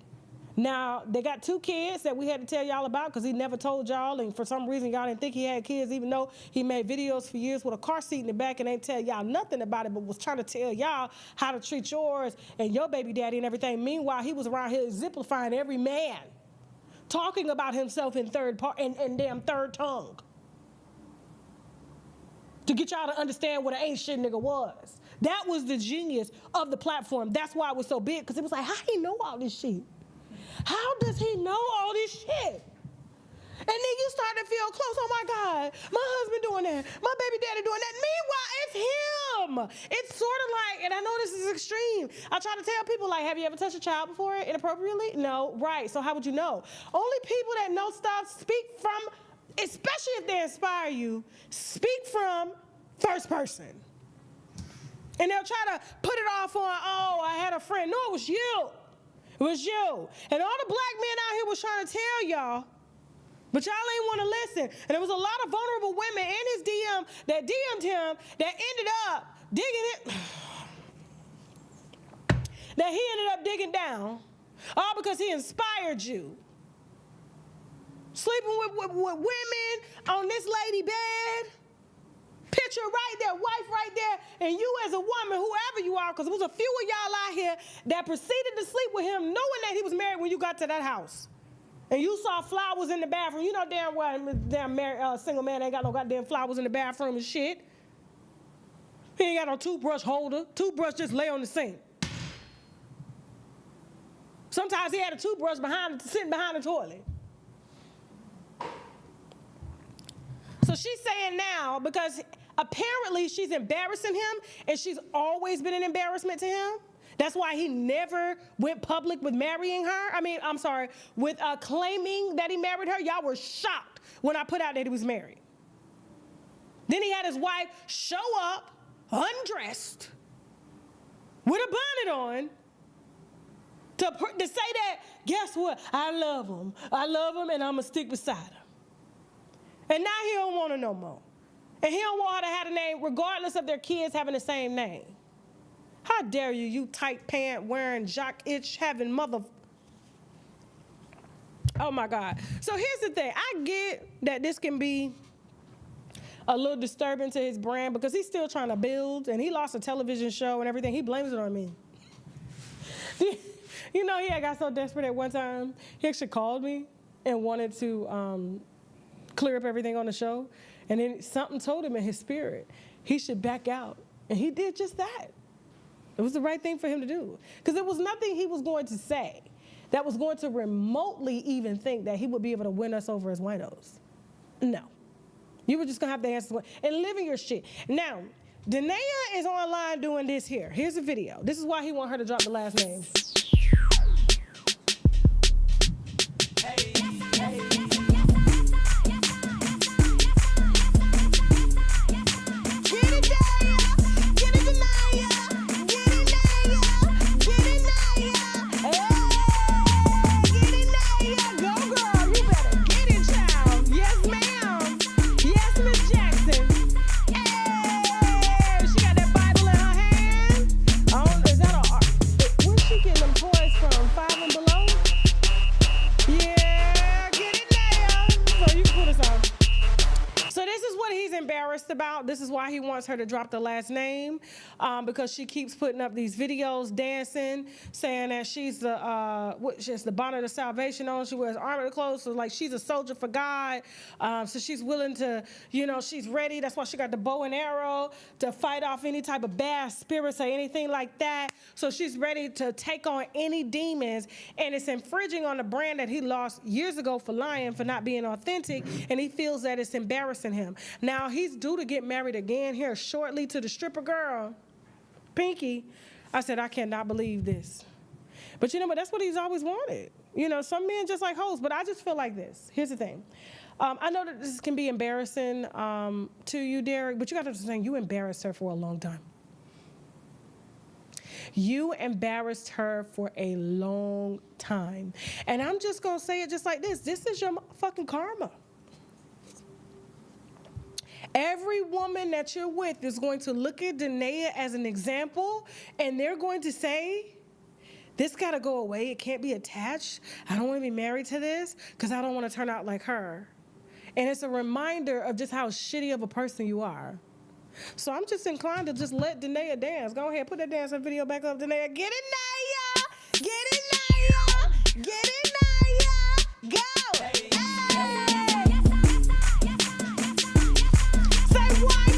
Now, they got 2 kids that we had to tell y'all about because he never told y'all, and for some reason y'all didn't think he had kids, even though he made videos for years with a car seat in the back and ain't tell y'all nothing about it, but was trying to tell y'all how to treat yours and your baby daddy and everything. Meanwhile, he was around here exemplifying every man, talking about himself in damn third tongue, to get y'all to understand what an ain't shit nigga was. That was the genius of the platform. That's why it was so big, because it was like, how he know all this shit? How does he know all this shit? And then you start to feel close. Oh my God, my husband doing that. My baby daddy doing that. Meanwhile, it's It's sort of like, and I know this is extreme. I try to tell people, like, have you ever touched a child before inappropriately? No, right. So how would you know? Only people that know stuff speak from, especially if they inspire you, speak from first person. And they'll try to put it off on, oh, I had a friend. No, it was you. It was you. And all the black men out here was trying to tell y'all, but y'all ain't want to listen. And there was a lot of vulnerable women in his DM that DM'd him that ended up digging it, that he ended up digging down, all because he inspired you. Sleeping with women on this lady bed, picture right there, wife right there, and you as a woman, whoever you are, because there was a few of y'all out here that proceeded to sleep with him knowing that he was married when you got to that house. And you saw flowers in the bathroom. You know damn well damn married, single man ain't got no goddamn flowers in the bathroom and shit. He ain't got no toothbrush holder. Toothbrush just lay on the sink. Sometimes he had a toothbrush sitting behind the toilet. So she's saying now, because apparently she's embarrassing him, and she's always been an embarrassment to him. That's why he never went public with marrying her. With claiming that he married her. Y'all were shocked when I put out that he was married. Then he had his wife show up, undressed, with a bonnet on, to say that, guess what? I love him, and I'm going to stick beside him. And now he don't want her no more. And he don't want her to have a name regardless of their kids having the same name. How dare you, you tight pant wearing, jock itch having mother. Oh my God. So here's the thing. I get that this can be a little disturbing to his brand because he's still trying to build, and he lost a television show and everything. He blames it on me. You know, he had got so desperate at one time, he actually called me and wanted to clear up everything on the show. And then something told him in his spirit he should back out. And he did just that. It was the right thing for him to do. Because there was nothing he was going to say that was going to remotely even think that he would be able to win us over as winos. No. You were just going to have to answer and live in your shit. Now, Danae is online doing this here. Here's a video. This is why he want her to drop the last name. About. This is why he wants her to drop the last name, because she keeps putting up these videos dancing, saying that she's the bonnet of salvation on. She wears armored clothes, so like she's a soldier for God. So she's willing to, she's ready. That's why she got the bow and arrow to fight off any type of bad spirits or anything like that. So she's ready to take on any demons, and it's infringing on the brand that he lost years ago for lying, for not being authentic, and he feels that it's embarrassing him. Now he's due to get married again here shortly to the stripper girl, Pinky. I said, I cannot believe this. But but that's what he's always wanted. Some men just like hoes, but I just feel like this. Here's the thing. I know that this can be embarrassing to you, Derrick, but you got to understand, you embarrassed her for a long time. You embarrassed her for a long time. And I'm just going to say it just like this. This is your fucking karma. Every woman that you're with is going to look at Danae as an example, and they're going to say, this got to go away. It can't be attached. I don't want to be married to this because I don't want to turn out like her. And it's a reminder of just how shitty of a person you are. So I'm just inclined to just let Danae dance. Go ahead, put that dancing video back up, Danae. Get it, Naya! Get it, Naya! Get it, Naya! Go! Going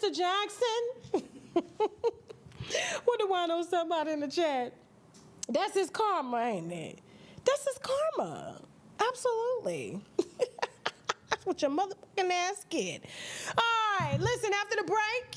Mr. Jaxn? What did Wino say about in the chat? That's his karma, ain't it? That's his karma. Absolutely. That's what your motherfucking ass get. All right, listen, after the break,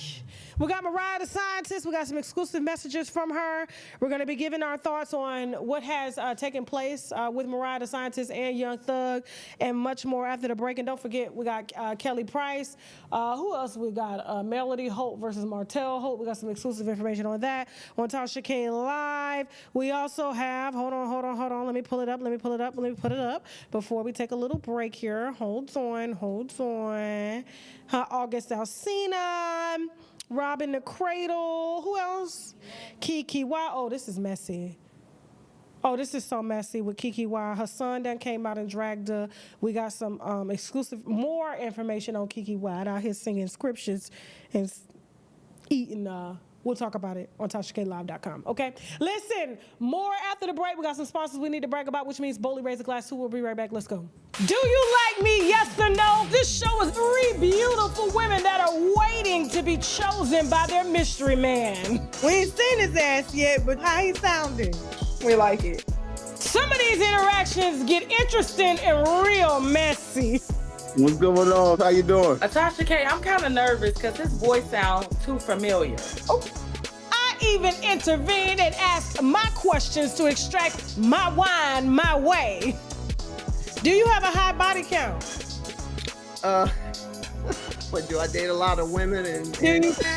we got Mariah the scientist. We got some exclusive messages from her. We're going to be giving our thoughts on what has taken place with Mariah the scientist and Young Thug and much more after the break. And don't forget, we got Kelly Price. Who else we got? Melody Holt versus Martell Holt. We got some exclusive information on that on Tasha K Live. We also have, hold on. Let me pull it up before we take a little break here. Hold on. August Alsina. Robin the Cradle. Who else? Kiki Y. Oh, this is messy. Oh, this is so messy with Kiki Y. Her son done came out and dragged her. We got some exclusive, more information on Kiki Y out here singing scriptures and eating. We'll talk about it on TashaKLive.com. Okay? Listen, more after the break. We got some sponsors we need to brag about, which means boldly raise a glass. We'll be right back. Let's go. Do you like me? Yes or no? This show is 3 beautiful women that are waiting to be chosen by their mystery man. We ain't seen his ass yet, but how he sounding? We like it. Some of these interactions get interesting and real messy. What's going on? How you doing? Tasha K, I'm kind of nervous because his voice sounds too familiar. Oh. I even intervened and asked my questions to extract my wine my way. Do you have a high body count? But do I date a lot of women and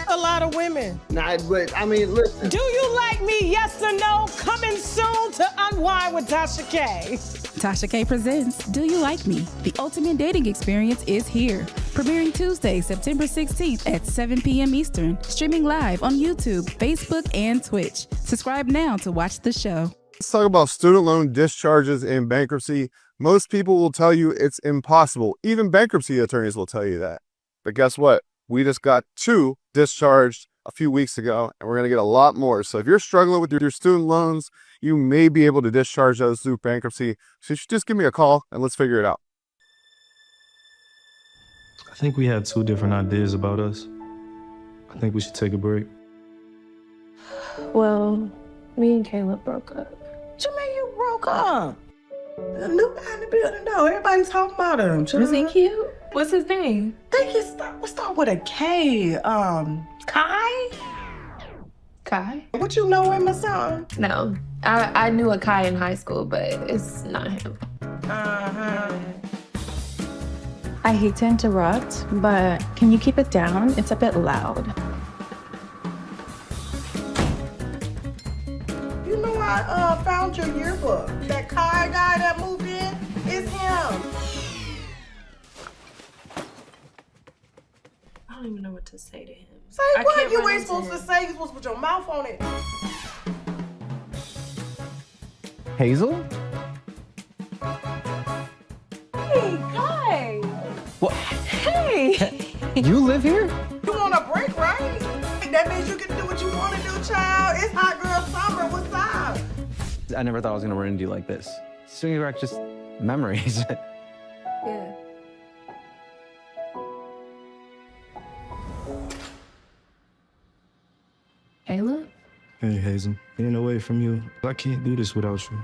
a lot of women? Nah, but I mean, listen. Do you like me? Yes or no? Coming soon to Unwind with Tasha K. Tasha K presents Do You Like Me? The ultimate dating experience is here. Premiering Tuesday, September 16th at 7 p.m. Eastern. Streaming live on YouTube, Facebook, and Twitch. Subscribe now to watch the show. Let's talk about student loan discharges in bankruptcy. Most people will tell you it's impossible. Even bankruptcy attorneys will tell you that. But guess what? We just got 2 discharged a few weeks ago, and we're going to get a lot more. So if you're struggling with your student loans, you may be able to discharge those through bankruptcy. So you should just give me a call and let's figure it out. I think we had 2 different ideas about us. I think we should take a break. Well, me and Caleb broke up. What you mean you broke up? The new guy in the building, though. Everybody's talking about him. Is he cute? What's his name? I think let's start with a K. Kai? Kai? What, you know him or something? No. I knew a Kai in high school, but it's not him. I hate to interrupt, but can you keep it down? It's a bit loud. You know, I found your yearbook. That Kai guy that moved in is him. I don't even know what to say to him. Say what? You ain't supposed to say. You're supposed to put your mouth on it. Hazel? Hey, Kai. What? Hey. You live here? You want a break, right? That means you can do what you want to do, child. It's hot girl summer. What's up? I never thought I was going to run into you like this. Swinging back just memories. Yeah. Caleb? Hey, Hazel. Being away from you, I can't do this without you.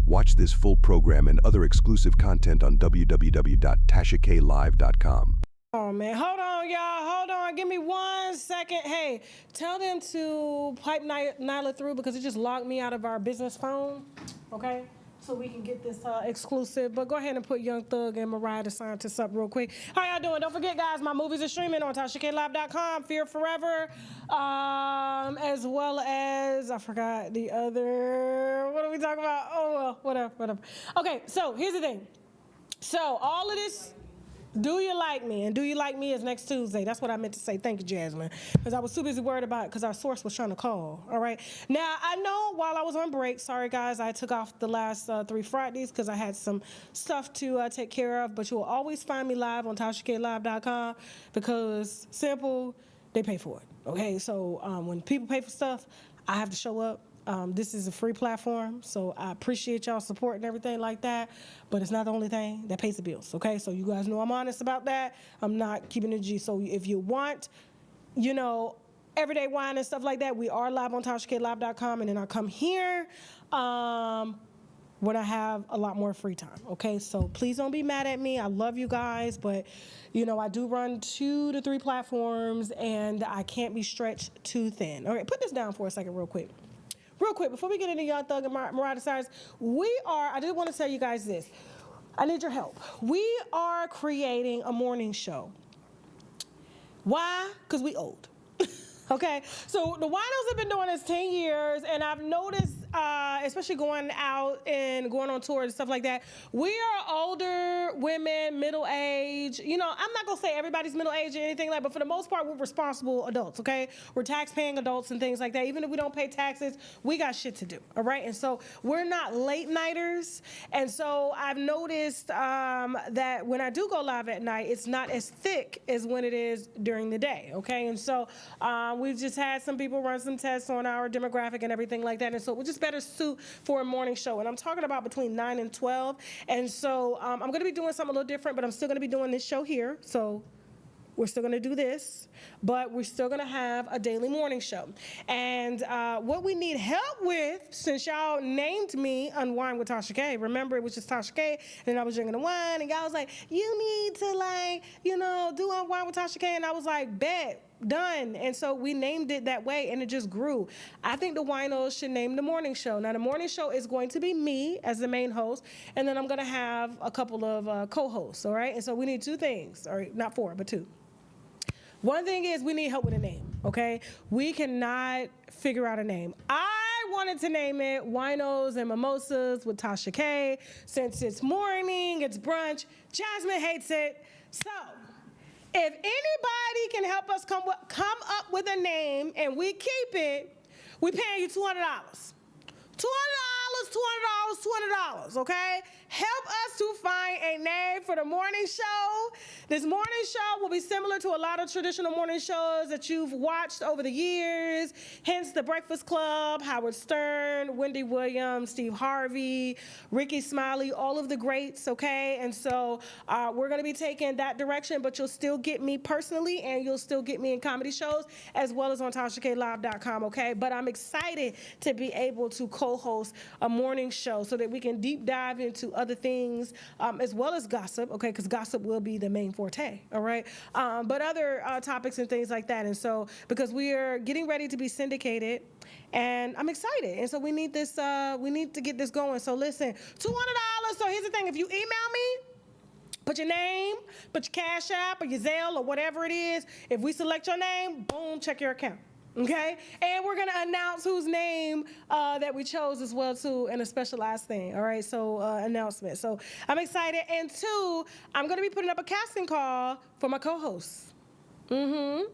Watch this full program and other exclusive content on www.TashaKLive.com. Oh, man. Hold on, y'all. Hold on. Give me 1 second. Hey, tell them to pipe Nyla through because it just locked me out of our business phone, okay? So we can get this exclusive. But go ahead and put Young Thug and Mariah the scientist up real quick. How y'all doing? Don't forget, guys, my movies are streaming on TashaKLive.com, Fear Forever, as well as, I forgot the other, what are we talking about? Oh, well, whatever. Okay, so here's the thing. So all of this, Do You Like Me? And Do You Like Me is next Tuesday. That's what I meant to say. Thank you, Jasmine. Because I was too busy worried about it because our source was trying to call. All right. Now, I know while I was on break, sorry, guys, I took off the last 3 Fridays because I had some stuff to take care of. But you will always find me live on TashaKLive.com because simple, they pay for it. Okay. So when people pay for stuff, I have to show up. This is a free platform, so I appreciate y'all support and everything like that, but it's not the only thing that pays the bills, okay? So you guys know I'm honest about that. I'm not keeping it G. So if you want, you know, everyday wine and stuff like that, we are live on TashaKLive.com, and then I come here when I have a lot more free time, okay? So please don't be mad at me. I love you guys, but, you know, I do run 2 to 3 platforms, and I can't be stretched too thin. All right, put this down for a second real quick. Real quick, before we get into Young Thug and Mariah Cyrus, I did want to tell you guys this. I need your help. We are creating a morning show. Why? Because we old. Okay, so the Winos have been doing this 10 years, and I've noticed, especially going out and going on tours and stuff like that, we are older women, middle age. You know, I'm not gonna say everybody's middle age or anything like that, but for the most part, we're responsible adults, okay? We're tax-paying adults and things like that. Even if we don't pay taxes, we got shit to do, all right? And so we're not late-nighters, and so I've noticed that when I do go live at night, it's not as thick as when it is during the day, okay? And so we've just had some people run some tests on our demographic and everything like that, and so we're just better suit for a morning show. And I'm talking about between 9 and 12, and so I'm going to be doing something a little different, but I'm still going to be doing this show here, so we're still going to do this, but we're still going to have a daily morning show. And what we need help with, since y'all named me unWineWithTashaK, remember it was just Tasha K, and I was drinking the wine, and y'all was like, you need to, like, you know, do unWineWithTashaK, and I was like, bet. Done. And so we named it that way, and it just grew. I think the Winos should name the morning show. Now, the morning show is going to be me as the main host, and then I'm going to have a couple of co-hosts, all right? And so we need 2 things, or not 4, but 2. One thing is we need help with a name, okay? We cannot figure out a name. I wanted to name it Winos and Mimosas with Tasha K. Since it's morning, it's brunch, Jasmine hates it. So if anybody can help us come up with a name and we keep it, we paying you $200. $200, okay? Help us to find a name for the morning show. This morning show will be similar to a lot of traditional morning shows that you've watched over the years, hence The Breakfast Club, Howard Stern, Wendy Williams, Steve Harvey, Ricky Smiley, all of the greats, okay? And so we're gonna be taking that direction, but you'll still get me personally, and you'll still get me in comedy shows, as well as on TashaKLive.com, okay? But I'm excited to be able to co-host a morning show so that we can deep dive into other things, as well as gossip, okay, because gossip will be the main forte, all right? But other topics and things like that. And so, because we are getting ready to be syndicated, and I'm excited. And so we need this, we need to get this going. So listen, $200. So here's the thing, if you email me, put your name, put your Cash App or your Zelle or whatever it is. If we select your name, boom, check your account. Okay, and we're gonna announce whose name that we chose as well too, in a specialized thing. All right, so announcement. So I'm excited, and 2, I'm gonna be putting up a casting call for my co-hosts. Oh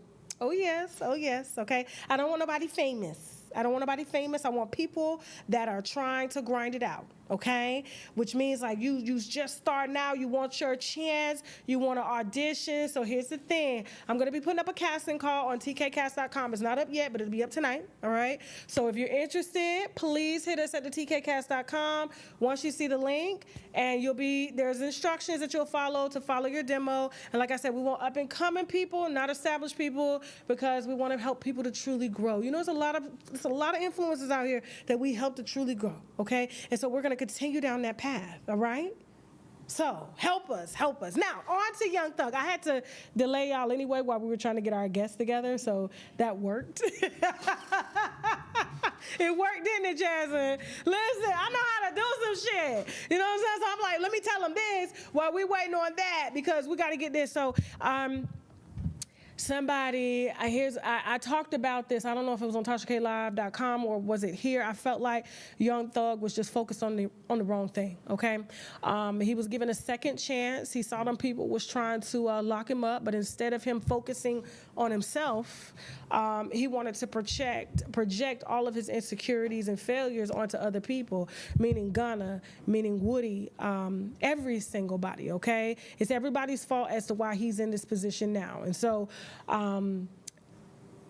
yes, oh yes. Okay, I don't want nobody famous. I don't want nobody famous. I want people that are trying to grind it out, okay? Which means like you just starting out, you want your chance, you want to audition. So here's the thing. I'm going to be putting up a casting call on tkcast.com. It's not up yet, but it'll be up tonight, all right? So if you're interested, please hit us at the tkcast.com once you see the link, and there's instructions that you'll follow to follow your demo. And like I said, we want up and coming people, not established people, because we want to help people to truly grow. You know, there's a lot of influencers out here that we help to truly grow, okay? And so we're going to continue down that path, all right? So help us. Now, on to Young Thug. I had to delay y'all anyway while we were trying to get our guests together, so that worked. It worked, didn't it, Jaxn? Listen, I know how to do some shit. You know what I'm saying? So I'm like, let me tell them this while we waiting on that, because we got to get this. So, I talked about this. I don't know if it was on TashaKLive.com or was it here. I felt like Young Thug was just focused on the wrong thing, okay? He was given a second chance. He saw them people was trying to lock him up, but instead of him focusing on himself, he wanted to project all of his insecurities and failures onto other people, meaning Gunna, meaning Woody, every single body, okay? It's everybody's fault as to why he's in this position now. And so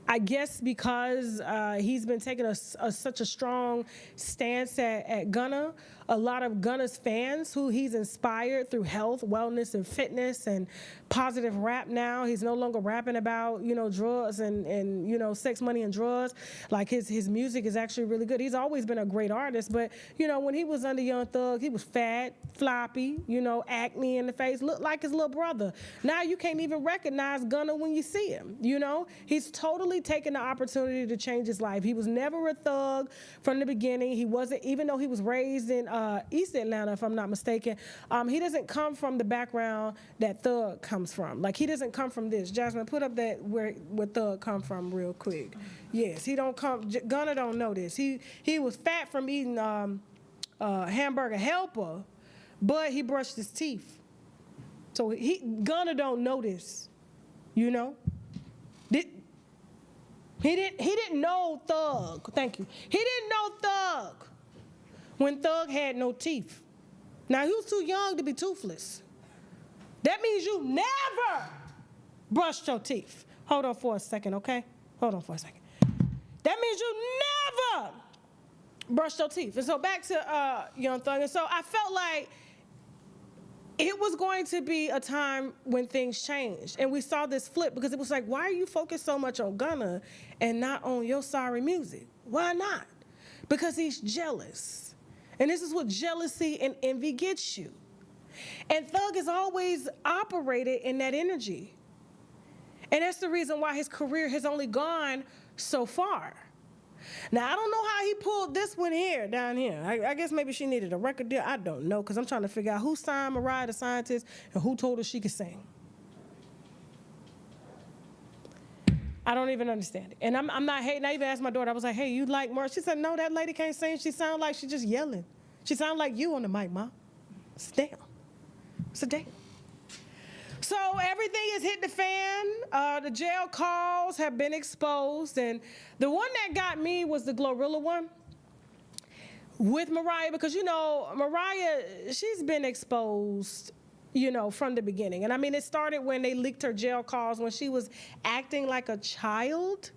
I guess because he's been taking such a strong stance at Gunna, a lot of Gunna's fans who he's inspired through health, wellness, and fitness and positive rap now. He's no longer rapping about, drugs and sex, money, and drugs. Like his music is actually really good. He's always been a great artist, but, when he was under Young Thug, he was fat, floppy, acne in the face, looked like his little brother. Now you can't even recognize Gunna when you see him, He's totally taken the opportunity to change his life. He was never a thug from the beginning. He wasn't, even though he was raised in East Atlanta, if I'm not mistaken, he doesn't come from the background that Thug comes from. Like, he doesn't come from this. Jasmine, put up that where Thug come from real quick. Yes, he don't come, Gunna don't know this. He was fat from eating hamburger helper, but he brushed his teeth. So Gunna don't know this, He didn't know Thug. Thank you. He didn't know Thug when Thug had no teeth. Now, he was too young to be toothless. That means you never brushed your teeth. Hold on for a second, okay? Hold on for a second. That means you never brushed your teeth. And so back to Young Thug. And so I felt like it was going to be a time when things changed. And we saw this flip because it was like, why are you focused so much on Gunna and not on your sorry music? Why not? Because he's jealous. And this is what jealousy and envy gets you. And Thug has always operated in that energy. And that's the reason why his career has only gone so far. Now, I don't know how he pulled this one down here. I guess maybe she needed a record deal. I don't know, because I'm trying to figure out who signed Mariah the Scientist and who told her she could sing. I don't even understand it. And I'm not hating. I even asked my daughter, I was like, hey, you like Mariah? She said, no, that lady can't sing. She sounds like she's just yelling. She sounds like you on the mic, Ma. Sit down. Sit down. So everything has hit the fan. The jail calls have been exposed. And the one that got me was the Glorilla one with Mariah, because, Mariah, she's been exposed, from the beginning. And I mean, it started when they leaked her jail calls when she was acting like a child,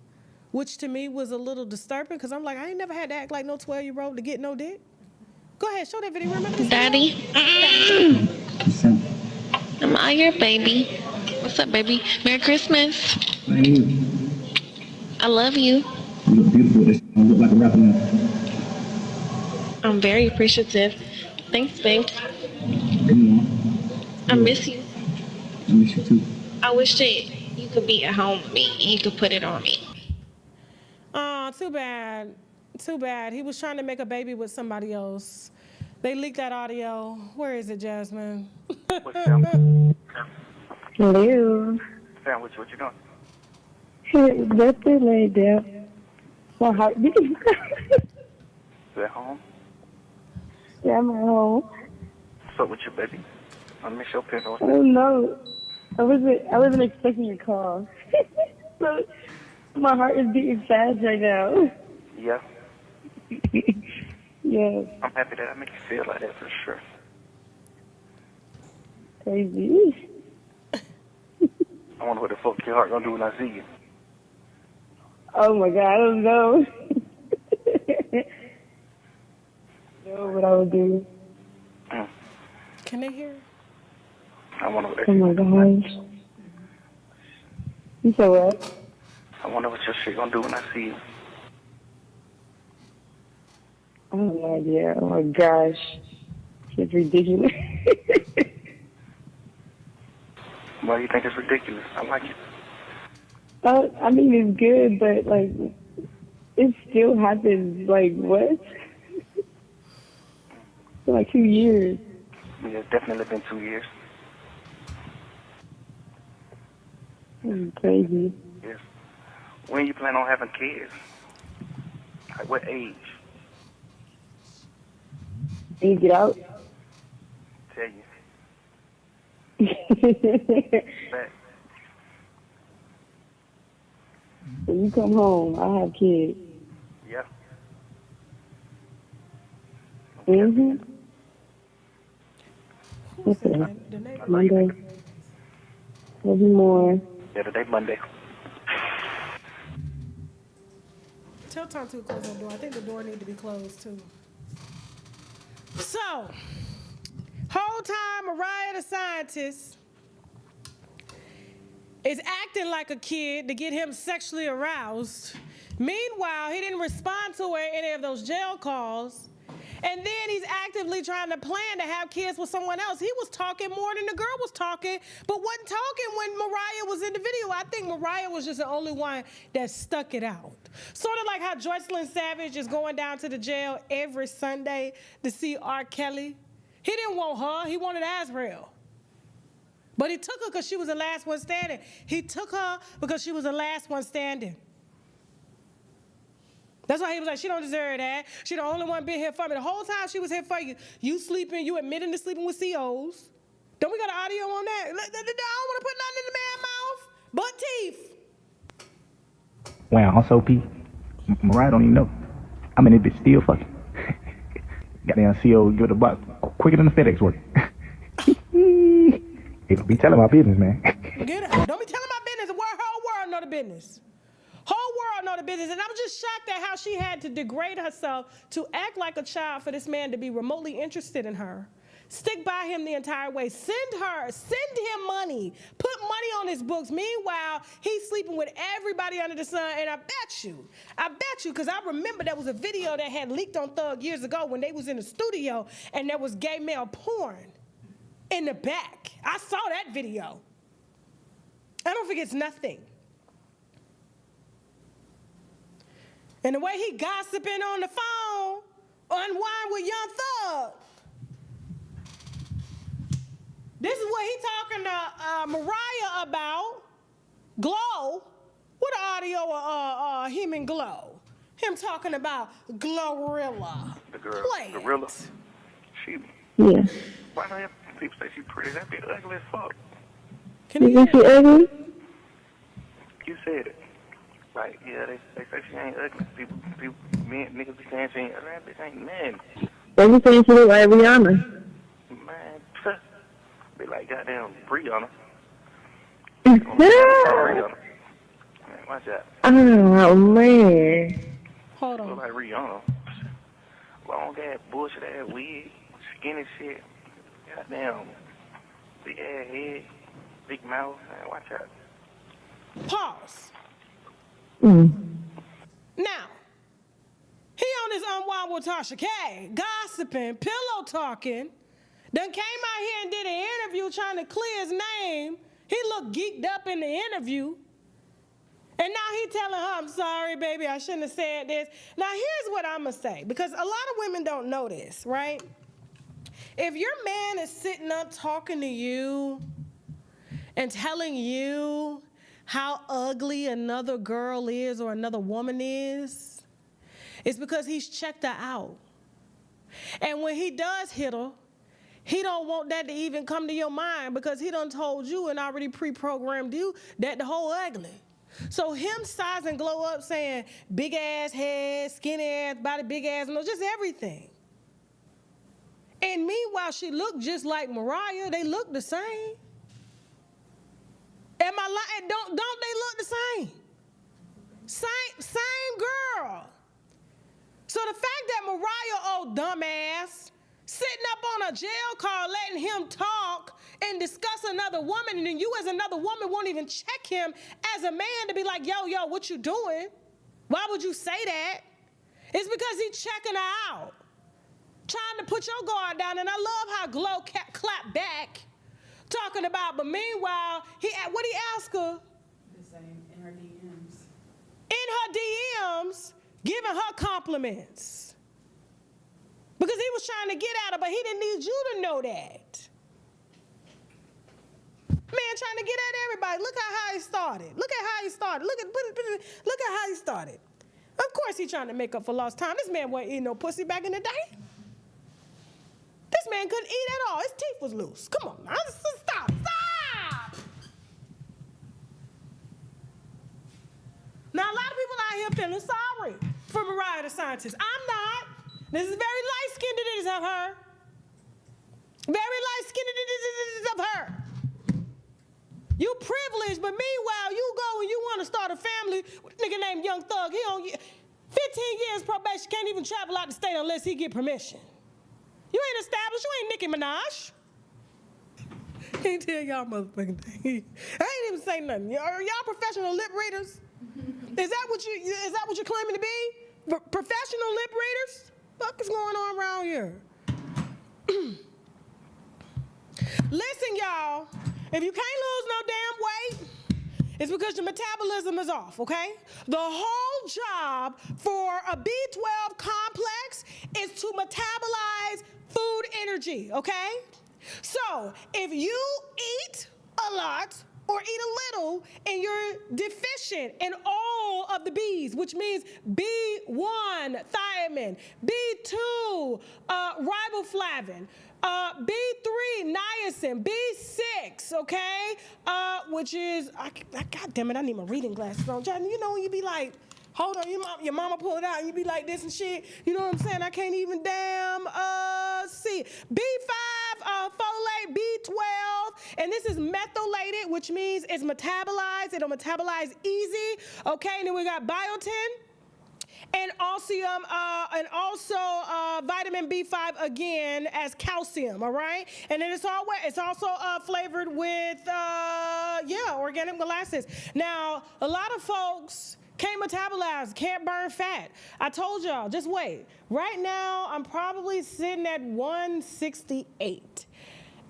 which to me was a little disturbing, because I'm like, I ain't never had to act like no 12-year-old to get no dick. Go ahead, show that video. Remember this? Daddy. Am I your baby? What's up, baby? Merry Christmas. I love you. You look beautiful. You look like a rapper now. I'm very appreciative. Thanks, babe. I miss you. I miss you too. I wish that you could be at home with me and you could put it on me. Oh, too bad. Too bad. He was trying to make a baby with somebody else. They leaked that audio. Where is it, Jasmine? Hello. Sam, what you doing? Nothing laid down. My heart beating. You at home? Yeah, I'm at home. What's up with you, baby? I miss your pin. I don't know. I wasn't expecting your call. So my heart is beating fast right now. Yeah. Yeah. I'm happy that I make you feel like that for sure. Crazy. I wonder what the fuck your heart gonna do when I see you. Oh my God, I don't know. Know what I would do. Can they hear? I wonder what Oh my gosh. You said what? I wonder what your shit gonna do when I see you. I have no idea. Oh my gosh. It's ridiculous. Why do you think it's ridiculous? I like it. I mean, it's good, but, like, it still happens. Like, what? For like 2 years. Yeah, it's definitely been 2 years. That's crazy. Yes. When you plan on having kids? Like, what age? Can you get out? Tell you. Back. When you come home, I have kids. Yeah. Mm-hmm. What's that? Monday. Maybe more. Yeah, today Monday. Tell Tom to close the door. I think the door needs to be closed too. So, whole time Mariah the scientist is acting like a kid to get him sexually aroused. Meanwhile, he didn't respond to her in any of those jail calls. And then he's actively trying to plan to have kids with someone else. He was talking more than the girl was talking, but wasn't talking when Mariah was in the video. I think Mariah was just the only one that stuck it out. Sort of like how Joycelyn Savage is going down to the jail every Sunday to see R. Kelly. He didn't want her, he wanted Azrael. But he took her because she was the last one standing. He took her because she was the last one standing. That's why he was like, she don't deserve that. She the only one been here for me. The whole time she was here for you. You sleeping, you admitting to sleeping with COs. Don't we got audio on that? I don't want to put nothing in the man's mouth but teeth. Wow, I'm so P. Mariah don't even know. I mean, it bitch still fucking. Goddamn CO give it a buck quicker than the FedEx work. He don't be telling my business, man. Get it. Don't be telling my business. The whole world know the business. Whole world know the business. And I'm just shocked at how she had to degrade herself to act like a child for this man to be remotely interested in her. Stick by him the entire way. Send him money. Put money on his books. Meanwhile, he's sleeping with everybody under the sun. And I bet you, because I remember there was a video that had leaked on Thug years ago when they was in the studio and there was gay male porn in the back. I saw that video. I don't think it's nothing. And the way he gossiping on the phone, unwind with Young Thug. This is what he talking to Mariah about. Glow. What audio of him and Glow? Him talking about Glorilla. The girl, Play Gorilla. it. She. Yeah. Why don't people say she pretty? That bitch ugly as fuck. Can You you think she ugly? You said it. Like, yeah, they say she ain't ugly. People, niggas be saying she ain't ugly. That bitch ain't nothing. They be saying she look like Rihanna. Man, be like goddamn Brianna. Rihanna. Man, watch that. Oh, man. Hold Look on. like Rihanna. Long ass, bullshit ass wig, skinny shit. Goddamn, big ass head, big mouth. Man, watch out. Pause. Now, he on his unwind with Tasha K, gossiping, pillow talking, then came out here and did an interview trying to clear his name. He looked geeked up in the interview. And now he telling her, I'm sorry, baby, I shouldn't have said this. Now, here's what I'm going to say, because a lot of women don't know this, right? If your man is sitting up talking to you and telling you how ugly another girl is or another woman is, it's because he's checked her out. And when he does hit her, he don't want that to even come to your mind because he done told you and already pre-programmed you that the whole ugly. So him sizing Glow up saying big ass head, skinny ass, body, big ass, no, just everything. And meanwhile, she looked just like Mariah. They look the same. Am I lying? Don't they look the same? Same girl. So the fact that Mariah, old dumbass, sitting up on a jail call letting him talk and discuss another woman, and then you as another woman won't even check him as a man to be like, yo, what you doing? Why would you say that? It's because he's checking her out, trying to put your guard down. And I love how Glow clapped back, talking about, but meanwhile, what he asked her? The same in her DMs. In her DMs, giving her compliments. Because he was trying to get at her, but he didn't need you to know that. Man, trying to get at everybody. Look at how he started. Look at how he started. Look at how he started. Of course he's trying to make up for lost time. This man wasn't eating no pussy back in the day. This man couldn't eat at all. His teeth was loose. Come on, now. Stop. Now, a lot of people out here feeling sorry for Mariah the scientist. I'm not. This is very light-skinned it is of her. Very light-skinned it is of her. You privileged, but meanwhile, you go and you want to start a family with a nigga named Young Thug. 15 years probation, can't even travel out the state unless he get permission. You ain't established, you ain't Nicki Minaj. Can't tell y'all motherfucking thing. I ain't even say nothing. Are y'all professional lip readers? Is that what you're claiming to be? Professional lip readers? What is going on around here? Listen, y'all, if you can't lose no damn weight, it's because your metabolism is off, okay? The whole job for a B12 complex is to metabolize food energy, okay? So if you eat a lot or eat a little and you're deficient in all of the B's, which means B1, thiamine, B2, riboflavin, B3, niacin, B6, okay? Which is, God damn it, I need my reading glasses on. John, you know when you be like, hold on, your mama pull it out and you be like this and shit. You know what I'm saying? I can't even damn see. B5, folate, B12, and this is methylated, which means it's metabolized. It'll metabolize easy, okay? And then we got biotin. And also vitamin B5 again as calcium, all right? And then it's also flavored with, organic molasses. Now, a lot of folks can't metabolize, can't burn fat. I told y'all, just wait. Right now, I'm probably sitting at 168.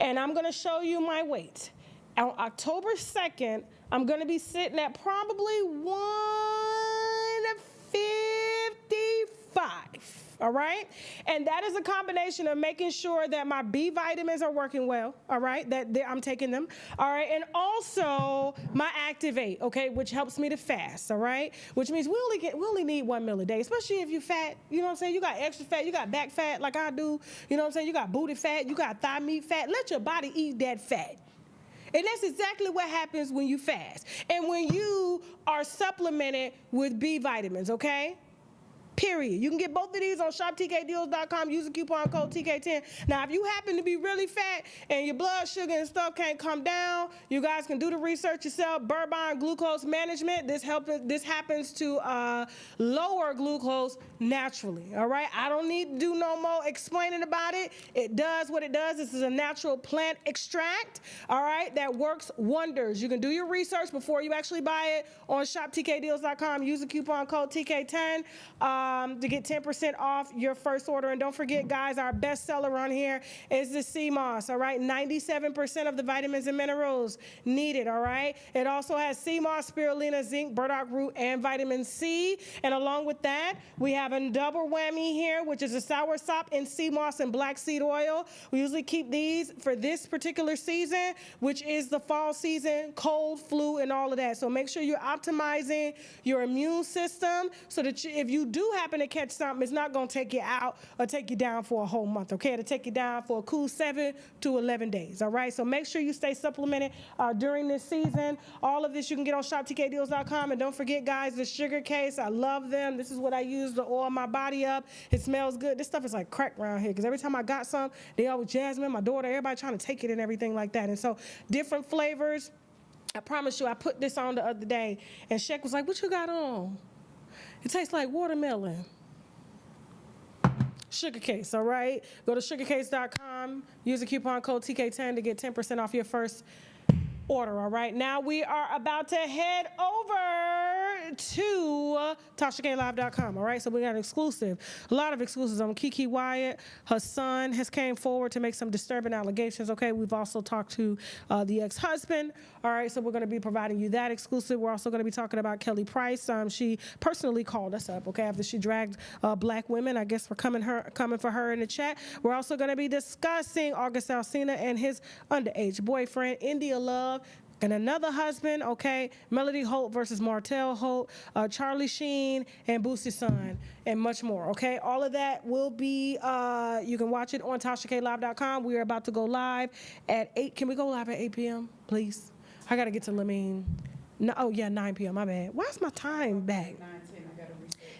And I'm gonna show you my weight. On October 2nd, I'm gonna be sitting at probably 155, all right? And that is a combination of making sure that my B vitamins are working well, all right? That I'm taking them, all right? And also my Activate, okay, which helps me to fast, all right? Which means we only need 1 meal a day, especially if you're fat, you know what I'm saying? You got extra fat, you got back fat like I do, you know what I'm saying? You got booty fat, you got thigh meat fat. Let your body eat that fat. And that's exactly what happens when you fast and when you are supplemented with B vitamins, okay? Period. You can get both of these on shoptkdeals.com. Use the coupon code TK10. Now, if you happen to be really fat and your blood sugar and stuff can't come down, you guys can do the research yourself. Bourbon glucose management. This happens to lower glucose naturally. All right. I don't need to do no more explaining about it. It does what it does. This is a natural plant extract. All right. That works wonders. You can do your research before you actually buy it on shoptkdeals.com. Use the coupon code TK10. To get 10% off your first order. And don't forget, guys, our best seller on here is the sea moss, all right? 97% of the vitamins and minerals needed, all right? It also has sea moss, spirulina, zinc, burdock root, and vitamin C. And along with that, we have a double whammy here, which is a soursop and sea moss and black seed oil. We usually keep these for this particular season, which is the fall season, cold, flu, and all of that. So make sure you're optimizing your immune system so that if you do happen to catch something, it's not going to take you out or take you down for a whole month, okay? It'll take you down for a cool 7 to 11 days, all right? So make sure you stay supplemented during this season. All of this you can get on shoptkdeals.com. And don't forget, guys, the sugar case. I love them. This is what I use to oil my body up. It smells good. This stuff is like crack around here because every time I got some, they always Jasmine, my daughter, everybody trying to take it and everything like that. And so different flavors. I promise you, I put this on the other day, and Shek was like, what you got on? It tastes like watermelon. Sugar case, all right? Go to sugarcase.com. Use the coupon code TK10 to get 10% off your first order, all right? Now we are about to head over to TashaKLive.com, all right? So we got an exclusive, a lot of exclusives on Kiki Wyatt. Her son has came forward to make some disturbing allegations, okay? We've also talked to the ex-husband, all right? So we're going to be providing you that exclusive. We're also going to be talking about Kelly Price. She personally called us up, okay, after she dragged black women. I guess we're coming for her in the chat. We're also going to be discussing August Alsina and his underage boyfriend, India Love, and another husband, okay? Melody Holt versus Martell Holt, Charlie Sheen, and Boosie's son, and much more, okay? All of that will be, you can watch it on TashaKLive.com. We are about to go live at 8. Can we go live at 8 p.m., please? I got to get to Lamine. No, 9 p.m., my bad. Why's my time back?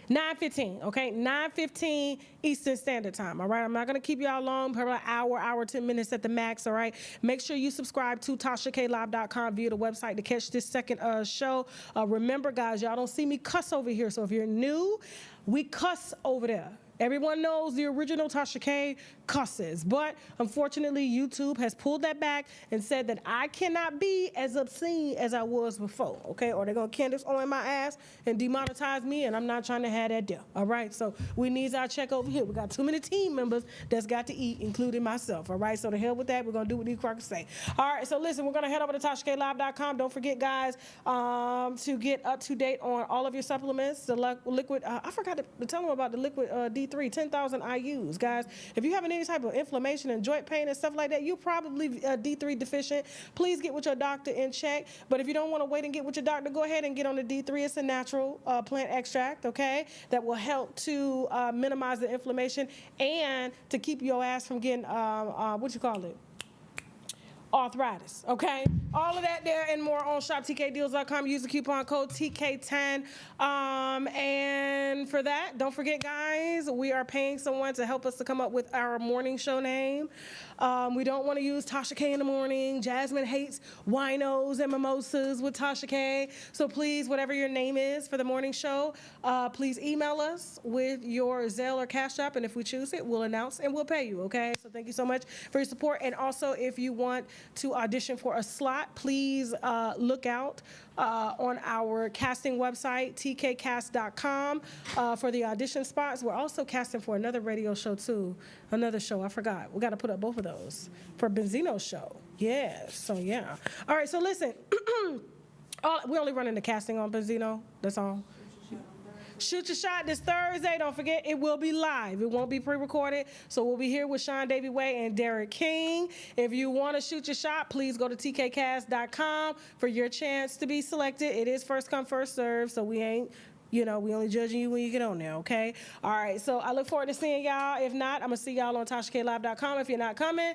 9:15, okay? 9:15 Eastern Standard Time, all right? I'm not going to keep y'all long, probably an hour, 10 minutes at the max, all right? Make sure you subscribe to TashaKLive.com via the website to catch this second show. Remember, guys, y'all don't see me cuss over here, so if you're new, we cuss over there. Everyone knows the original Tasha K cusses, but unfortunately YouTube has pulled that back and said that I cannot be as obscene as I was before, okay? Or they're gonna Candace on my ass and demonetize me, and I'm not trying to have that deal, all right? So we need our check over here. We got too many team members that's got to eat, including myself, all right? So the hell with that, we're gonna do what these crackers say. All right, so listen, we're gonna head over to TashaKLive.com. Don't forget, guys, to get up to date on all of your supplements, the liquid, I forgot to tell them about the liquid D3, 10,000 IUs. Guys, if you have any type of inflammation and joint pain and stuff like that, you're probably D3 deficient. Please get with your doctor in check. But if you don't want to wait and get with your doctor, go ahead and get on the D3. It's a natural plant extract, okay, that will help to minimize the inflammation and to keep your ass from getting, arthritis, okay? All of that there and more on shoptkdeals.com. Use the coupon code TK10. And for that, don't forget, guys, we are paying someone to help us to come up with our morning show name. We don't want to use Tasha K in the morning. Jasmine hates winos and mimosas with Tasha K. So please, whatever your name is for the morning show, please email us with your Zelle or Cash App, and if we choose it, we'll announce and we'll pay you, okay? So thank you so much for your support. And also, if you want to audition for a slot, please look out on our casting website, tkcast.com, for the audition spots. We're also casting for another radio show too. Another show, I forgot. We got to put up both of those for Benzino's show. Yeah, so yeah. All right, so listen, we only running the casting on Benzino, that's all. Shoot Your Shot this Thursday. Don't forget, it will be live. It won't be pre-recorded. So we'll be here with Sean Davy Way and Derrick King. If you want to shoot your shot, please go to tkcast.com for your chance to be selected. It is first come, first serve, so we ain't, we only judging you when you get on there, okay? All right, so I look forward to seeing y'all. If not, I'm going to see y'all on TashaKLive.com. If you're not coming,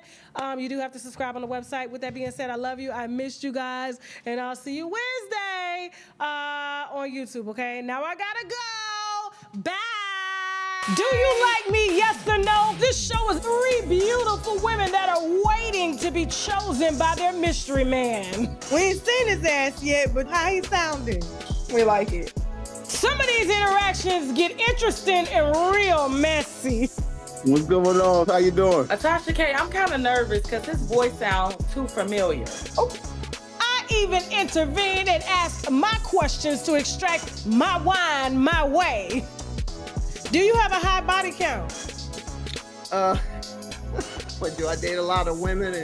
you do have to subscribe on the website. With that being said, I love you. I missed you guys, and I'll see you Wednesday on YouTube, okay? Now I got to go. Bye. Do you like me, yes or no? This show is 3 beautiful women that are waiting to be chosen by their mystery man. We ain't seen his ass yet, but how he sounding? We like it. Some of these interactions get interesting and real messy. What's going on? How you doing? Tasha K, I'm kind of nervous because his voice sounds too familiar. Oh. I even intervened and asked my questions to extract my wine my way. Do you have a high body count? But do I date a lot of women?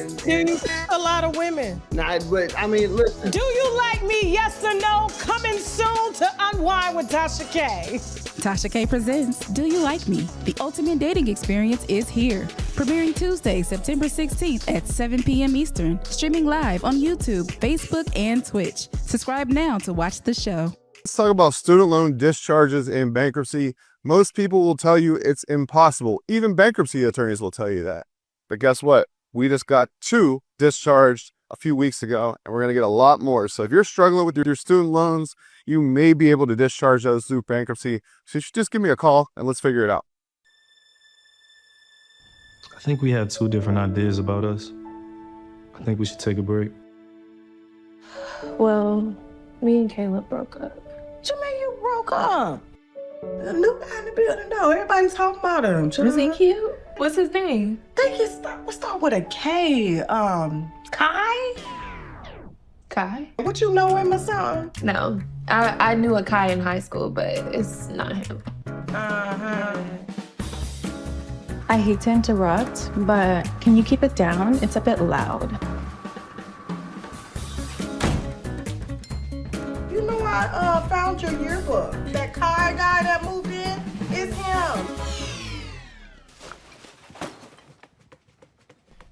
A lot of women. Nah, but I mean, listen. Do you like me, yes or no? Coming soon to Unwind with Tasha K. Tasha K presents Do You Like Me? The ultimate dating experience is here. Premiering Tuesday, September 16th at 7 p.m. Eastern. Streaming live on YouTube, Facebook, and Twitch. Subscribe now to watch the show. Let's talk about student loan discharges in bankruptcy. Most people will tell you it's impossible. Even bankruptcy attorneys will tell you that. But guess what? We just got 2 discharged a few weeks ago, and we're going to get a lot more. So if you're struggling with your student loans, you may be able to discharge those through bankruptcy. So you should just give me a call and let's figure it out. I think we had 2 different ideas about us. I think we should take a break. Well, me and Caleb broke up. What you mean you broke up? A new guy in the building, though. Everybody's talking about him. Is he cute? What's his name? I think it start with a K. Kai? Kai? What, you know him or something? No. I knew a Kai in high school, but it's not him. I hate to interrupt, but can you keep it down? It's a bit loud. You know, I found your yearbook. That Kai guy that moved in, it's him.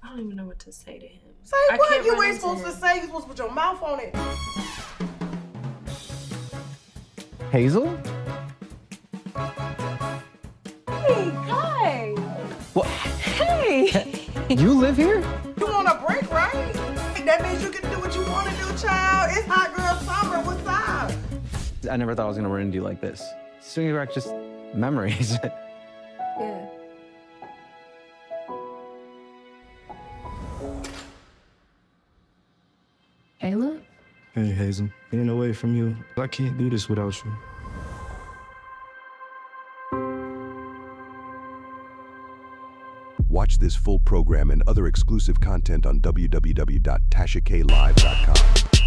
I don't even know what to say to him. Say what? You ain't supposed to say. You're supposed to put your mouth on it. Hazel? Hey, Kai. What? Hey. You live here? You want a break, right? That means you can do what you want to do, child. It's hot girl summer. What's up? I never thought I was gonna run into you like this. Swinging back just memories. Yeah. Ayla? Hey, Hazel. Being away from you, I can't do this without you. Watch this full program and other exclusive content on www.TashaKLive.com.